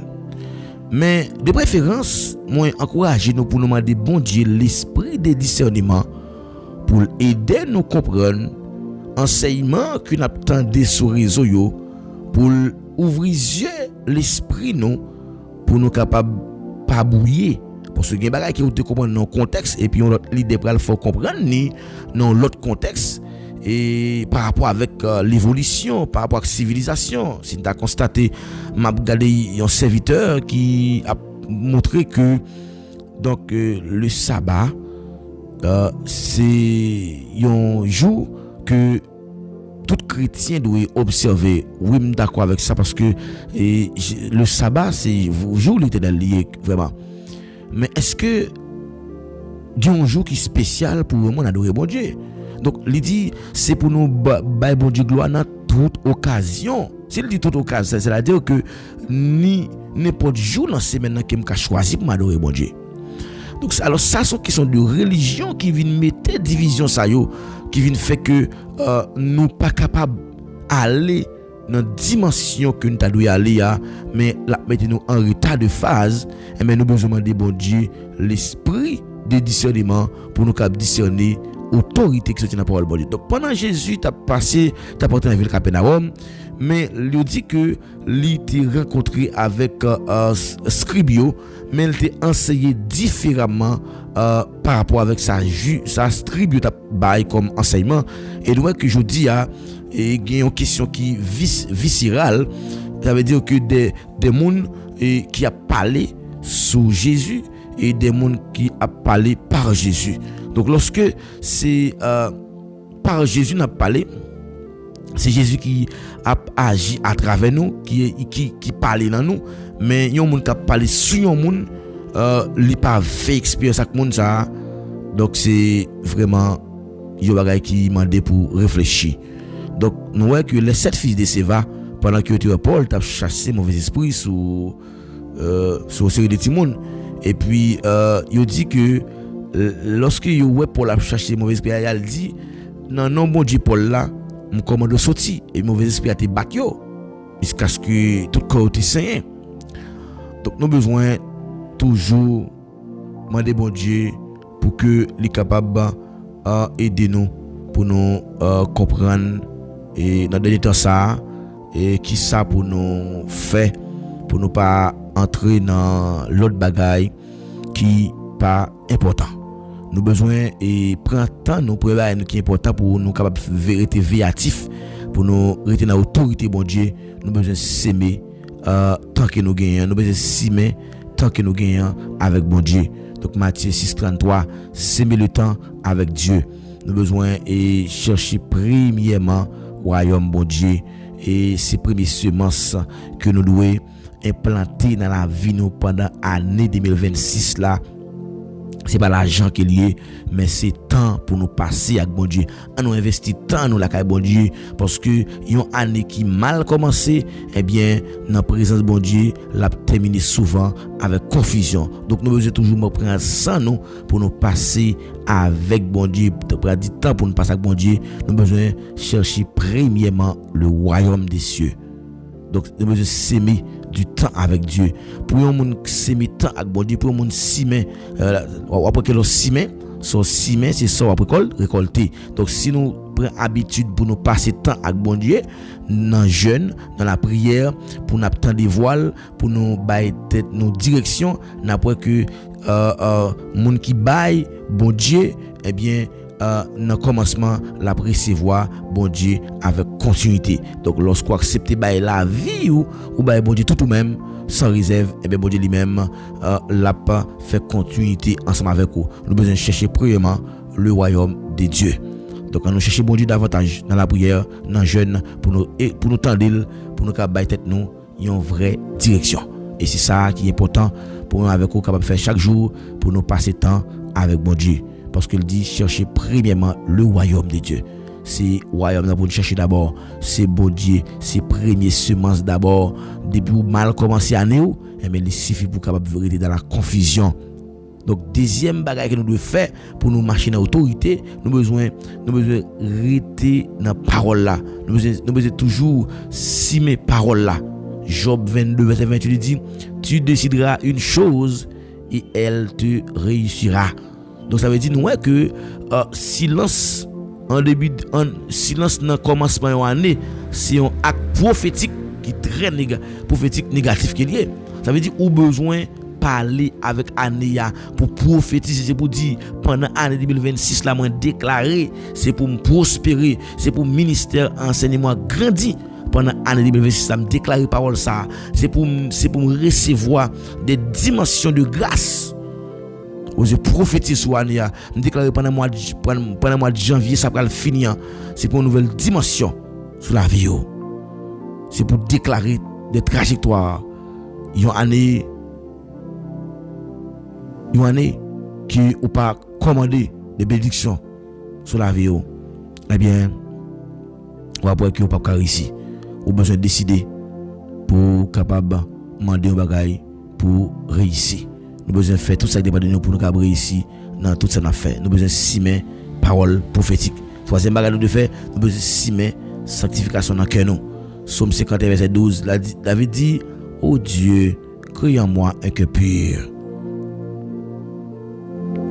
Mais de préférence, moi encourager nous pour nous demander bon Dieu l'esprit de discernement pour aider nous comprendre enseignement que nous attendons sur réseau yo, pour ouvrir l'esprit nous pour nous capable pas bouiller, parce que il y a des bagages qui ont te comprendre dans contexte et puis on l'autre l'idée pour faut comprendre ni dans l'autre contexte. Et par rapport avec l'évolution, par rapport à la civilisation, si tu as constaté, m'a regardé un serviteur qui a montré que donc le sabbat c'est un jour que tout chrétien doit observer. Oui, je suis d'accord avec ça parce que le sabbat c'est un jour l'éternel lié vraiment. Mais est-ce que il y a un jour qui est spécial pour vraiment adorer bon Dieu? Donc, il dit, c'est pour nous bailler bon Dieu gloire dans toute occasion. S'il dit toute occasion, c'est-à-dire que ni n'importe jour dans la semaine que je choisi pour m'adorer bon Dieu. Donc, alors ça, sont questions de religion qui viennent mettre division, ça yo, qui viennent faire que nous pas capables d'aller dans la dimension que nous devons aller, mais là, mettez-nous en retard de phase, et mais nous besoin demander bon Dieu l'esprit de discernement pour nous discerner autorité qui se tient dans la parole de Dieu. Donc pendant Jésus t'as passé, t'as porté dans la ville de Capernaum, mais il dit que il t'a rencontré avec scribio, mais il t'a enseigné différemment par rapport avec sa scribio t'a bail comme enseignement. Et donc que je dis il y a une question qui viscérale, ça veut dire que des gens qui a parlé sous Jésus et des gens qui a parlé par Jésus. Donc lorsque c'est par Jésus n'a parlé, c'est Jésus qui a agi à travers nous, qui parle dans nous, mais il y a un monde qui a parlé sur un monde, il n'a pas fait expérience avec monde ça. Donc c'est vraiment il y a des choses qui demandent pour réfléchir. Donc nous voyons que les 7 fils de Séva, pendant que Paul a chassé mauvais esprit sur série de Timon, et puis il dit que lorsque yo ouais Paul a cherché mauvais esprit, il dit non bon Dieu Paul là me commande sorti et mauvais esprit a été battu jusqu'à ce que tout corps était sain. Donc nous besoin toujours demander bon Dieu pour que les capable aider nous pour nous comprendre et dans dernier temps ça et qui ça pour nous faire pour nous pas entrer dans l'autre bagaille qui pas important. Nous besoin et prendre temps nous préparer nous qui est important pour nous capable vérité véatif pour nous rester dans autorité bon Dieu. Nous besoin s'aimer tant que nous gagnons, nous besoin s'aimer tant que nous gagnons avec bon Dieu. Donc Matthieu 6:33, s'aimer le temps avec Dieu. Nous besoin et chercher premièrement royaume bon Dieu et ces premières semences que nous devons implanter dans la vie nous pendant l'année 2026 là. C'est pas l'argent qui est lié, mais c'est temps pour nous passer avec bon Dieu. On nous investit temps nous la caille bon Dieu parce que une année qui mal commencé, eh bien dans présence bon Dieu, l'a terminé souvent avec confusion. Donc nous devons toujours prendre ça nous pour nous passer avec bon Dieu, prendre du temps pour nous passer avec bon Dieu. Nous besoin chercher premièrement le royaume des cieux. Donc nous besoin s'aimer du temps avec Dieu. Pour un monde s'aimer temps avec bon Dieu, pour un monde s'aimer après que l'on s'aimer, c'est ça après récolter. Donc si nous prenons habitude pour nous passer temps avec bon Dieu dans jeûne, dans la prière, pour nous attendre des voiles, pour nous bailler tête nos directions, n'après que monde qui baille bon Dieu, eh bien dans le commencement la recevoir bon Dieu avec continuité. Donc lorsqu'on accepte la vie ou bon Dieu tout ou même sans réserve, et bien bon Dieu lui-même l'a fait continuité ensemble avec vous. Nous besoin chercher premièrement le royaume de Dieu. Donc nous chercher bon Dieu davantage dans la prière, dans le jeûne pour nous tendre, pour nous bailler tête nous une vraie direction. Et c'est ça qui est important pour nous avec vous capable faire chaque jour pour nous passer temps avec bon Dieu. Parce qu'il dit chercher premièrement le royaume de Dieu. c'est royaume pour nous chercher d'abord, c'est bon Dieu, c'est premier semence d'abord, depuis mal commencé année ou, mais il suffit pour capable rester dans la confusion. Donc deuxième bagage que nous devons faire pour nous marcher dans l'autorité, nous besoin rester dans la parole là. Nous besoin toujours simer parole là. Job 22 verset 28 dit, tu décideras une chose et elle te réussira. Donc ça veut dire ouais que silence silence dans commencement de l'année, c'est un acte prophétique qui est très prophétique négatif qui est lié. Ça veut dire ou besoin parler avec Anéa pour prophétiser, c'est pour dire pendant l'année 2026 là moi déclaré, c'est pour me prospérer, c'est pour ministère enseignement grandir. Pendant l'année 2026 ça me déclarer parole ça, c'est pour me recevoir des dimensions de grâce. Je prophétise sur Anéa, me déclarer pendant le mois de janvier ça va le finir, c'est pour une nouvelle dimension sur la vie. C'est pour déclarer des trajectoires. Une année qui ou pas commander des bénédictions sur la vie. Eh bien, on va voir que ou pas réussir. Ou besoin de décider pour capable demander un bagage pour réussir. Nous besoin faire tout ça qui dépend de nous pour nous capable réussir dans tout ça qu'on a fait. Nous besoin simer parole prophétique. Troisième bagage nous de faire, nous besoin simer sanctification dans cœur nous. Psaume 51 verset 12, David dit, oh Dieu, crée en moi un cœur pur.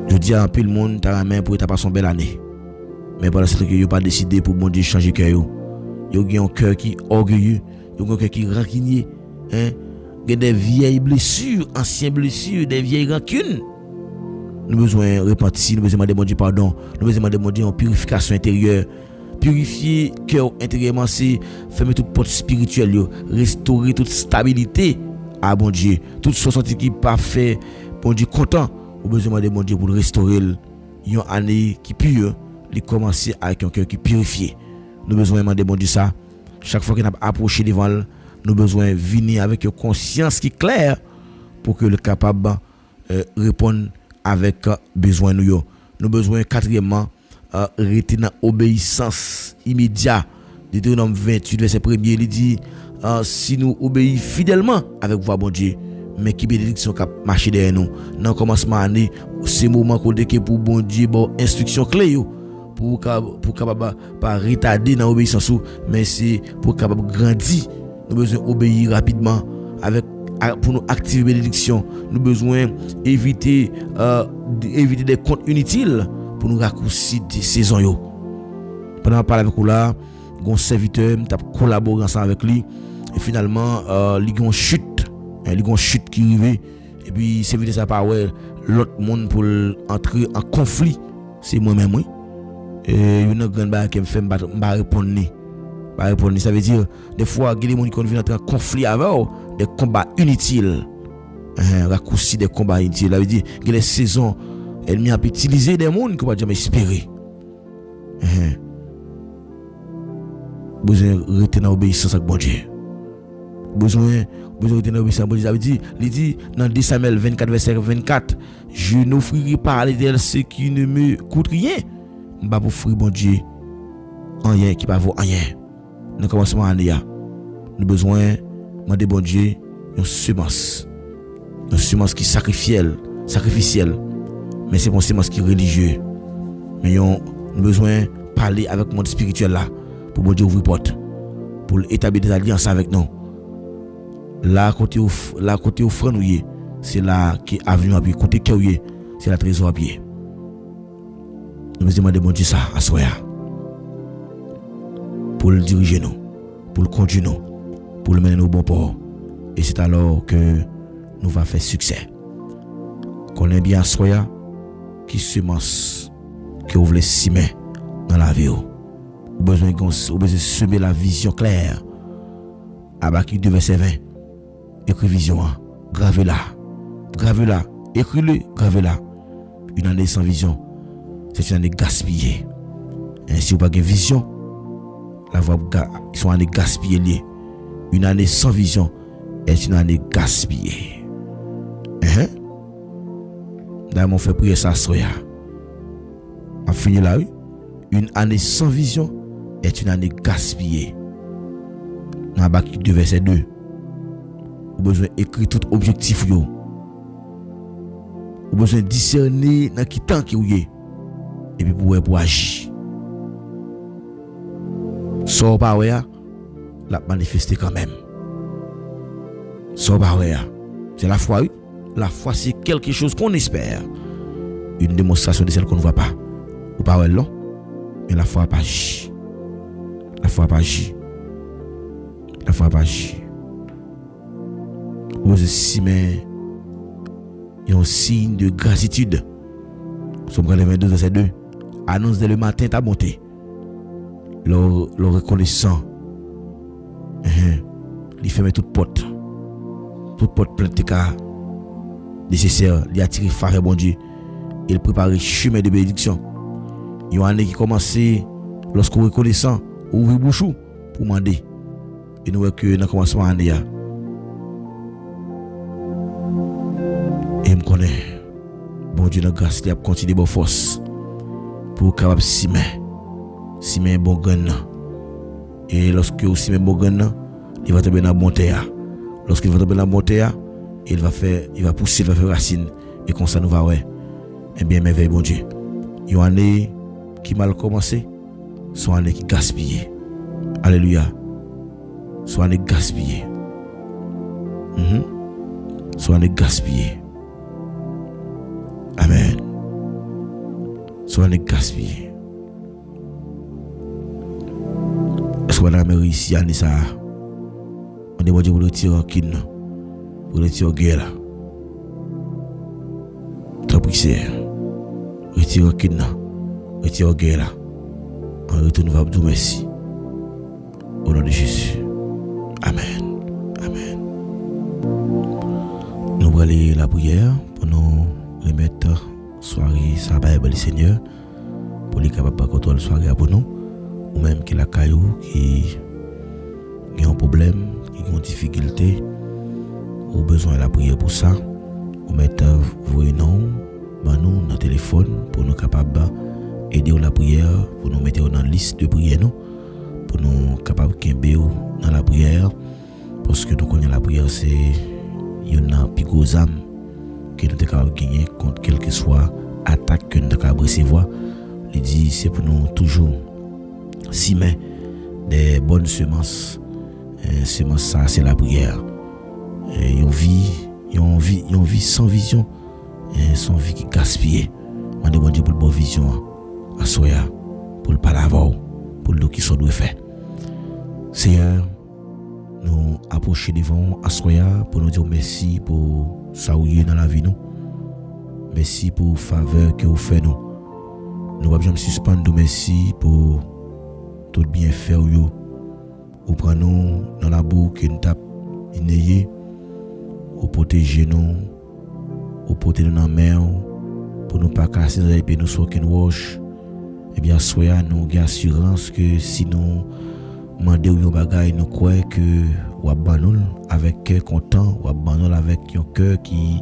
Je dis à un peu le monde, t'as la main pour ta passer une belle année. Mais pendant ce temps que vous pas décidé pour bon Dieu changer cœur. Vous avez un cœur qui est orgueilleux, vous avez un cœur qui est rancunier, hein? Vous avez des vieilles blessures, anciennes blessures, des vieilles rancunes. Nous avons besoin de repentir, nous avons besoin de demander pardon, nous avons besoin de demander une purification intérieure. Purifier cœur intérieurement, c'est fermer toute porte spirituelle, restaurer toute stabilité à bon Dieu. Toute chose qui n'est pas fait, bon Dieu content, nous avons besoin de bon Dieu pour le restaurer. Une année qui pure, il commence avec un cœur qui purifié. Nous avons besoin de demander bon Dieu ça. Chaque fois qu'on a approché devant, nous avons besoin de venir avec une conscience qui est claire pour que le capable répondre avec besoin nous. Nous avons besoin quatrièmement rester dans l'obéissance immédiate. Deutéronome 28 verset 1er, il dit si nous obéissons fidèlement avec voix bon Dieu, mais qui bénédiction cap marcher derrière nous. Dans le commencement année, c'est moment qu'on dit que pour bon Dieu bon instruction clé pour capable pas retarder dans l'obéissance, mais c'est pour capable grandir. Nous besoin obéir rapidement avec pour nous activer bénédiction. Nous besoin éviter des comptes inutiles pour nous raccourcir des saisons. Pendant qu'on parle avec vous là, un serviteur t'a collaboré ensemble avec lui et finalement il y a une chute qui arrive et puis serviteur ça pas ouais l'autre monde pour entrer en conflit, c'est moi-même oui. Et une grande bagarre qui me fait pas répondre. Ça veut dire des fois il y a des gens qui viennent entrer en conflit avec des combats inutiles. Raccourci des combats inutiles. Ça veut dire que les saisons elles ont utilisé des gens qui ne jamais espérer. Besoin de rester dans l'obéissance avec bon Dieu. Besoin de rester dans l'obéissance avec bon Dieu. Ça veut dire, il dit dans 2 Samuel 24 verset 24, je n'offrirai pas à l'Éternel ce qui ne me coûte rien. Je ne vais pas offrir bon Dieu rien qui ne va vaut rien. Dans le commencement de l'année, nous avons besoin de demander bon Dieu une semence qui est sacrificielle, mais c'est une semence qui est religieuse. Mais nous avons besoin de parler avec le monde spirituel là, pour bon Dieu ouvrir porte, pour établir des alliances avec nous. Là, côté offrande, c'est là qui est avenue à pied. Côté cœur, c'est la trésor à pied. Nous devons demander bon Dieu ça à soi, pour le diriger nous, pour le conduire nous, pour le mener au bon port. Et c'est alors que nous va faire succès. Qu'on ait bien à soi qui semence que vous voulez semer dans la vie. Vous besoin de semer la vision claire. Habakkuk 2 verset 20. Écris vision, gravez-la, écris-le, gravez-la. Une année sans vision, c'est une année gaspillée. Et si vous n'avez pas de vision, la voie sont une année gaspillée. Une année sans vision est une année gaspillée. D'ailleurs, on fait prier ça soya. On finit là, oui. Une année sans vision est une année gaspillée. Dans Habakkuk 2 verset 2. Ou besoin d'écrire tout objectif yo. Ou besoin discerner dans qui temps qui ou yé. Et puis pour agir. So pa wè la manifester quand même. So pa wè c'est la foi, oui. La foi c'est quelque chose qu'on espère. Une démonstration de celle qu'on ne voit pas. Ou pas non? Mais la foi pas agit. La foi pas agit. La foi pas agit. Ou si mais il y a un signe de gratitude. Somme 22 verset 2. Annonce dès le matin ta bonté. Le reconnaissant. Il ferme toute porte. Toute porte pleine de cas nécessaire. Il attire faveur bon Dieu. Il prépare le chemin de bénédiction. Il y a une année qui commence lorsqu'on reconnaissant, ouvre bouche pour demander. Et nous voyons que dans le commencement de l'année, et je connais, bon Dieu, notre grâce, il a continué de force pour capable simer bon grain. Et lorsque vous simez bon grain, il va tomber dans la bonté. Lorsqu'il va tomber dans la bonté, il va pousser, il va faire racine. Et comme ça, nous va ouais. Eh bien, merveille, bon Dieu. Il y a une année qui mal commencé, soit une année qui gaspillée. Alléluia. Soit une année gaspillée. Soit une année gaspillée. Amen. Soit une année gaspillée. Est-ce qu'on a réussi à année ça? On demande pour retirer un kin, pour retirer une guerre. Très prière. Retire le kidna, retire le guerre. En retour, nous va vous merci. Au nom de Jésus. Amen. Amen. Nous allons aller la prière pour nous remettre soirée sabbat le Seigneur pour les capables de contrôler la soirée pour nous ou même qui la caillou qui a un problème, qui a une difficulté ou besoin de la prière pour ça ou mettre vos noms nous dans le téléphone pour nous capables aider la prière, pour nous mettre dans la liste de prière nous, pour nous capables de dans la prière, parce que nous connaissons la prière, c'est une plus grosse âme que nous sommes capables de gagner contre quelle que soit attaque que nous sommes capables de recevoir. Il dit c'est pour nous toujours simer des bonnes semences. Semences ça c'est la prière. Et une vie sans vision. Son vie qui gaspille. On demande Dieu pour une bonne vision à Soya, pour le palavor, pour le qui sont doit faire. Seigneur, nous approcher devant Soya pour nous dire merci pour ça où dans la vie nous. Merci pour faveur que vous faites nous. Nous va jamais suspendre nous merci pour tout bien faire yo. Ou prend nous dans la boue que nous t'a inayé, ou protéger nous. Ou porter dans la mer pour nous pas casser les épées nous sois qu'un wash. Eh bien soyez nous gain assurance que si nous mandons une bagaille nous croyons que ou abandonne avec cœur content ou abandonne avec un cœur qui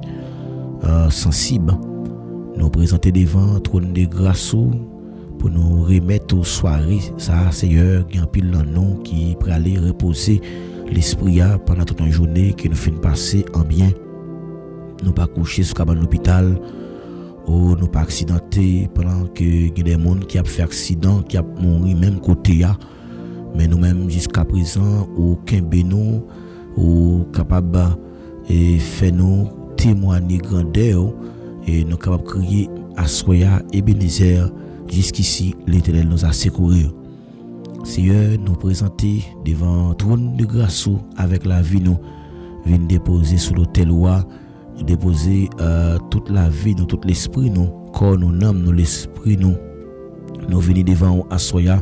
sensible. Nous présenter devant trône de grâce pour nous remettre aux soirées ça Seigneur qui en pile dans nous qui pour aller reposer l'esprit pendant toute une journée que nous finissons passer en bien. Nous pas coucher sur cabane l'hôpital ou nous pas accidenté pendant que il y a des gens qui a fait accident qui a mouru même côté là mais nous même jusqu'à présent aucun nous ou capable et fait nous témoigner grandeur et nous capable crier à Soya Ebenezer jusqu'ici l'Éternel nous a secouru. Seigneur nous présenter devant trône de grâce avec la vie nous vient déposer sous l'autel roi déposer toute la vie nous, tout l'esprit nous, corps nous, âme nous, l'esprit nous venir devant Soya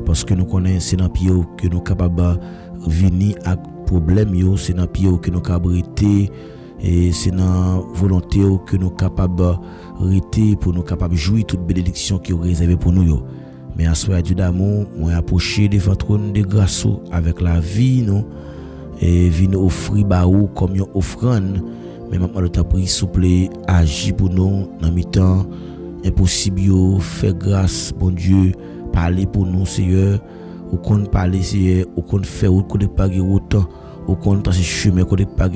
parce que nous connaissons c'est dans pied que nous capables venir avec problème yo, c'est dans pied que nous capables rester et c'est dans volonté que nous capables rester pour nous capables jouir toute bénédiction qui est réservée pour nous yo. Mais à Soya Dieu d'amour, moi approcher devant trône de grâce avec la vie nous et venir offrir baou comme une offrande. Mais maintenant, le temps pris, s'il vous plaît, agis pour nous dans le temps impossible, faire grâce, bon Dieu, parler pour nous, Seigneur, ou qu'on parler Seigneur, ou qu'on fait ou qu'on pas route, ou qu'on passe chemin qu'on pas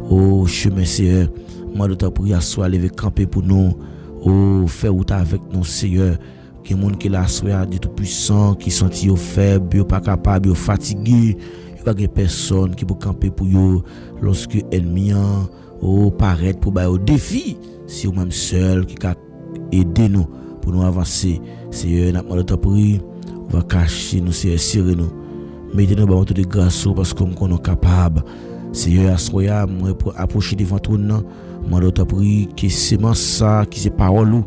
au chemin Seigneur. Moi de ta prière soit lever camper pour nous, ou faire route avec nous Seigneur. Qui monde qui la soit du tout puissant, qui senti yo faible, yo pas capable, yo fatigué, il pas personne qui peut camper pour yo lorsque ennemi paraît pour ba au défi, si ou même seul qui peut aider nous pour nous avancer. Seigneur, n'a demandé ta prière, on va cacher nous, Seigneur, serrer nous. Mettez-nous dans de grâce parce que nous sommes capables. Seigneur, soyez moi pour approcher devant toi, moi ta prière que c'est ça, qui c'est parole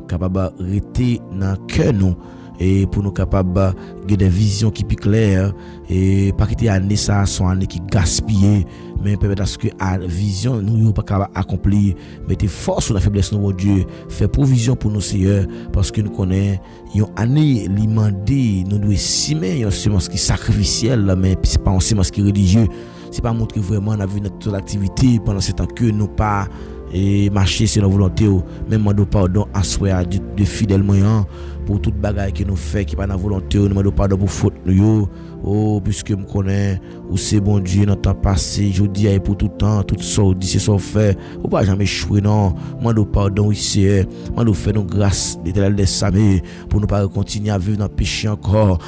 capable rester dans cœur nous et pour nous capable de des visions qui plus claires et pas quitter année ça sont année qui gaspiller mais permettre à ce que la vision nous pas capable accomplir mettez force sur la faiblesse mon Dieu fait provision pour nous Seigneur parce que nous connaît une année demander nous doit simer un semence qui sacrificiel mais c'est pas un semence qui religieux c'est pas montrer vraiment on a vu notre activité pendant ce temps que nous pas et marcher selon la volonté même demande pardon à soi de fidèle moyen pour toute bagaille que nous fait qui pas dans volonté nous demande pardon pour faute nous puisque me connaît ou c'est bon Dieu dans temps passé je dis pour tout temps tout ça dit c'est ça fait ou pas jamais échouer non demande pardon oui c'est demande faire nos grâce l'Éternel des samedi pour nous pas continuer à vivre dans péché encore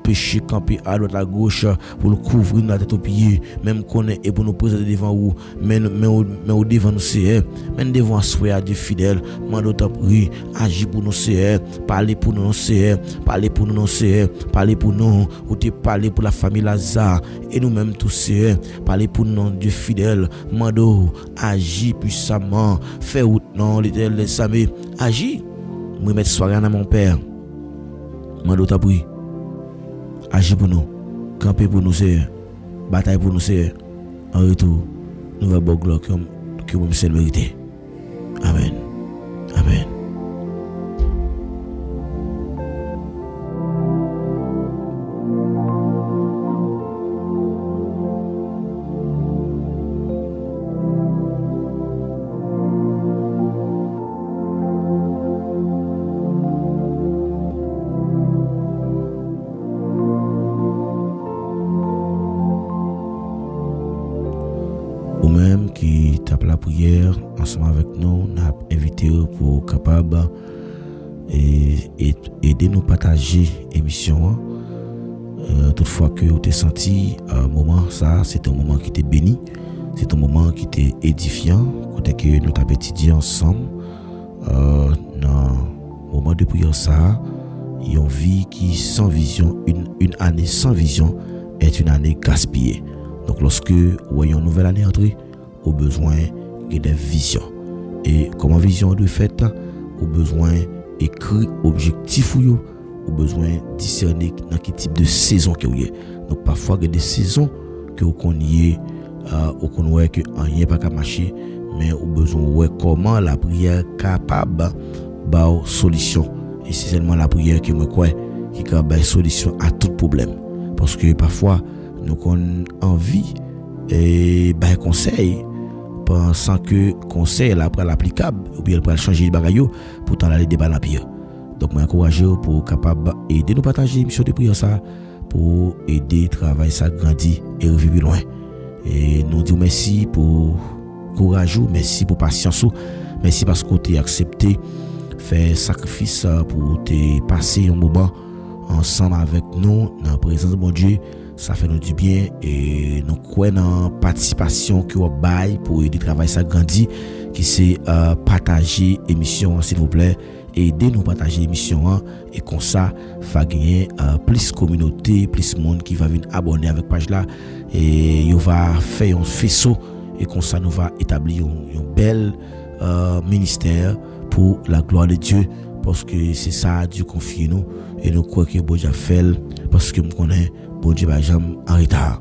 péché camper à droite à gauche pour nous couvrir la tête aux pieds même connaît et pour nous présenter devant vous mais au devant nous c'est mais nous devons asseoir à Dieu fidèle demande ta prière agir pour nous c'est parler pour nous c'est parler pour nous c'est parler pour nous ou te parler pour la famille Lazare et nous-mêmes tous c'est parler pour nous Dieu fidèle mando agir puissamment faire route non l'Éternel samedi agir moi mettre soirée dans mon père mando ta prière agir pour nous camper pour nous c'est bataille pour nous c'est en retour nous va bon gloire que vous me mérité. Amen. Amen. Qui tape la prière ensemble avec nous, n'a invité pour capable et aider nous partager émission. Toutefois que vous avez senti un moment ça, c'est un moment qui était béni, c'est un moment qui était édifiant, côté que nous avons étudié ensemble dans moment de prière ça, une vie qui sans vision, une année sans vision est une année gaspillée. Donc lorsque voyons une nouvelle année entrer au besoin de des visions et comment vision de fait au besoin écrit objectif ou au besoin discerner dans quel type de saison que vous êtes. Donc parfois il y a des saisons que vous connaissez au connaît que rien pas marcher mais au besoin ouais comment la prière capable ba solution et c'est seulement la prière qui me croit qui capable solution à tout problème parce que parfois nous avons envie et bah conseil pensant que conseil là après l'applicable ou bien pour changer les bagailles pourtant aller débat la pire. Donc moi encourager pour capable aider nous partager émission de prière ça pour aider travail ça grandir et revenir loin. Et nous disons merci pour courage, merci pour patience, merci parce que tu as accepté faire sacrifice pour te passer un moment ensemble avec nous dans la présence de mon Dieu. Ça fait nous du bien et nous croyons dans la participation que vous avez pour aider le travail ça grandir qui c'est partager l'émission s'il vous plaît, aider nous partager l'émission et comme ça va gagner plus communauté, plus monde qui va venir abonner avec page là et il va faire un faisceau et comme ça nous va établir un bel ministère pour la gloire de Dieu parce que c'est ça Dieu confie nous et nous croyons que bon Dieu fait parce que nous connaissons bon Dieu va jamais en retard.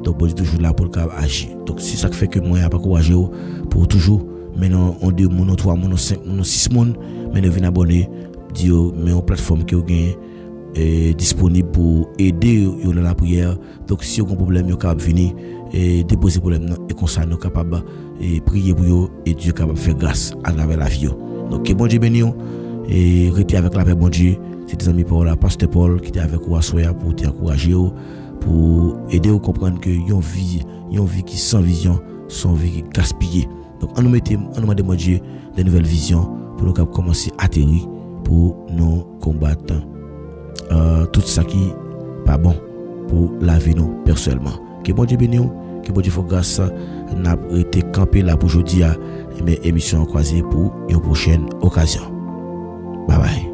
Donc bon Dieu toujours là pour agir. Donc c'est ça qui fait que moi j'ai pas courageux pour toujours maintenant on deux mon 3 mon 5 mon 6 monde mais ne venir abonner dire mais une plateforme qui est disponible pour aider dans la prière. Donc si vous avez un problème vous capable venir et déposer problème et comme ça nous capable et prier pour vous et Dieu capable faire grâce à travers la vie. Donc que bon Dieu bénisse et rester avec la paix bon Dieu. C'est des amis Paul, pasteur Paul qui était avec vous à soya pour t'encourager, pour aider à comprendre que une vie qui sans vision, sans vie qui gaspillée. Donc on nous demande mon Dieu des nouvelles visions pour nous commencer à atterrir pour nous combattre tout ça qui pas bon pour la vie nous personnellement. Que bon Dieu bénisse, que bon Dieu fasse grâce, n'a été campé là pour aujourd'hui mais émission croisée pour une prochaine occasion. Bye bye.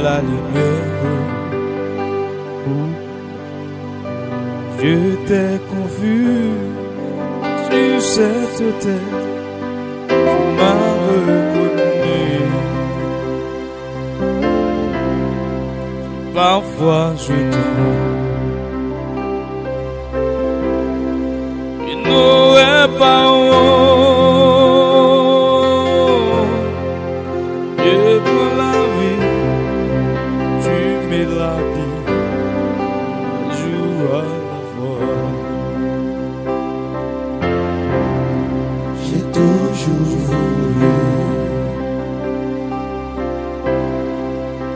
La lumière, je t'ai confus sur cette terre, tu m'as reconnu. Parfois je tombe, je n'aurais pas honte, je prends la vie. La vie, un jour à la fois. J'ai toujours voulu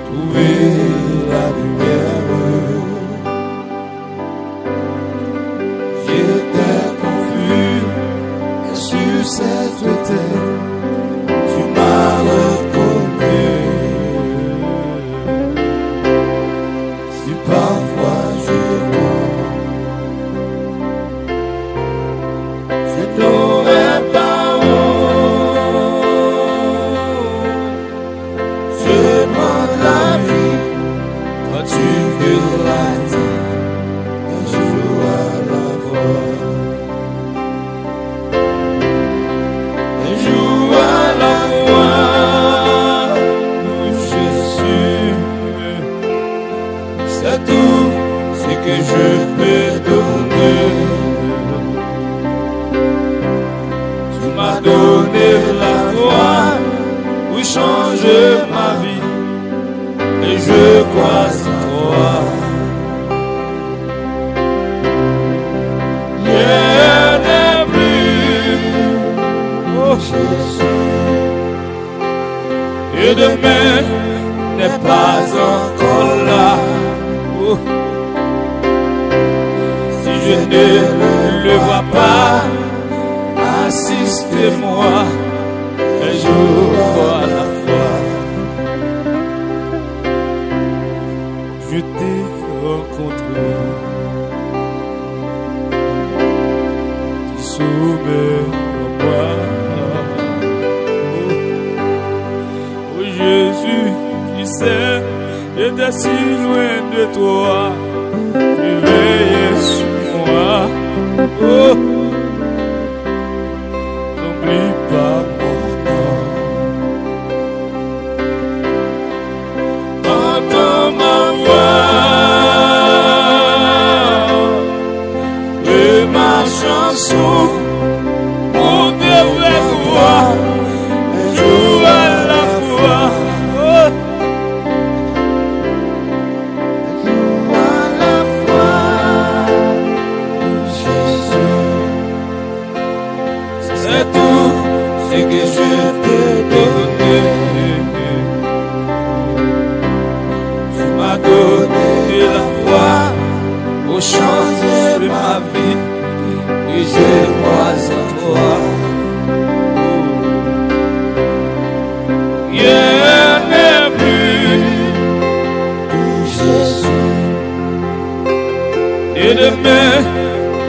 trouver la lumière. J'étais confus sur cette terre, tu m'as reconnu. Parfois je n'aurais pas honte, je demande la vie quand tu veux la dire, un jour à la fois, un jour à la fois, Jésus, c'est tout ce que je peux donner. Tu m'as donné la foi pour changer ma vie et je crois en toi. Rien n'est plus, oh Jésus, et demain n'est pas encore là. Si je ne le vois pas, assistez-moi un jour à la fois. Je t'ai rencontré, tu soumets en moi. Oh Jésus. connaissais, j'étais si loin de toi. Tu veillais sur moi. Oh, n'oublie pas mon nom. Entends ma voix et ma chanson. Mon Dieu est toi, joue à la fois. Oh. C'est tout ce que je t'ai donné. Tu m'as donné la foi pour changer ma vie. Et je crois en toi. Rien n'est plus Jésus. Et demain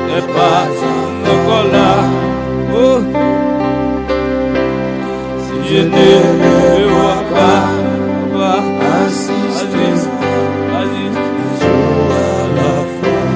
n'est pas encore là. Oh. Si je ne le vois pas, assiste, joue à la fois.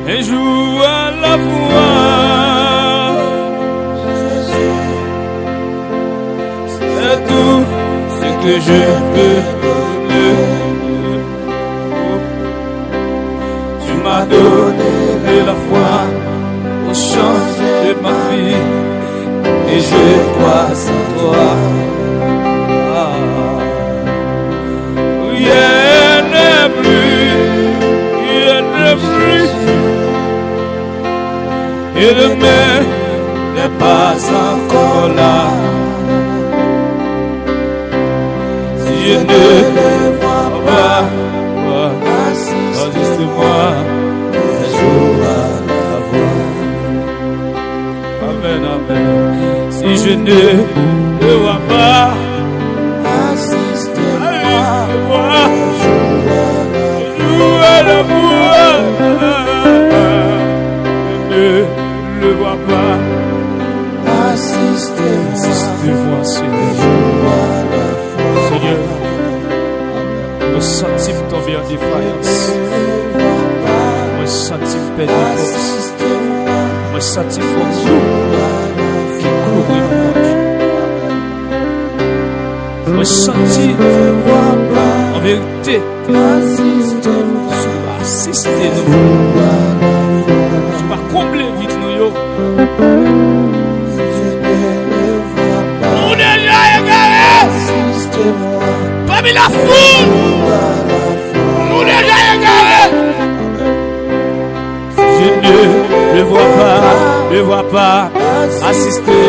Et joue à la voix. C'est tout ce que je peux donner. Tu m'as donné la foi pour changer ma vie. Et je crois en toi. Rien n'est plus, rien n'est plus. Et demain n'est pas encore là. Si je ne le vois pas, assiste-moi, joue à la voix. Amen, amen. Si je ne le vois pas, assiste-moi, joue à la voix. Ne le vois pas. Assistez-moi, Seigneur. Seigneur, me sentis tomber en défaillance. Me sentis perdre force. Me sentis force qui courait en me sentis en vérité. Assistez-nous. Tu vas combler vite nous. Nous déjà égarés. Parmi la foule. Nous déjà égarés. Je ne le vois pas. Assister.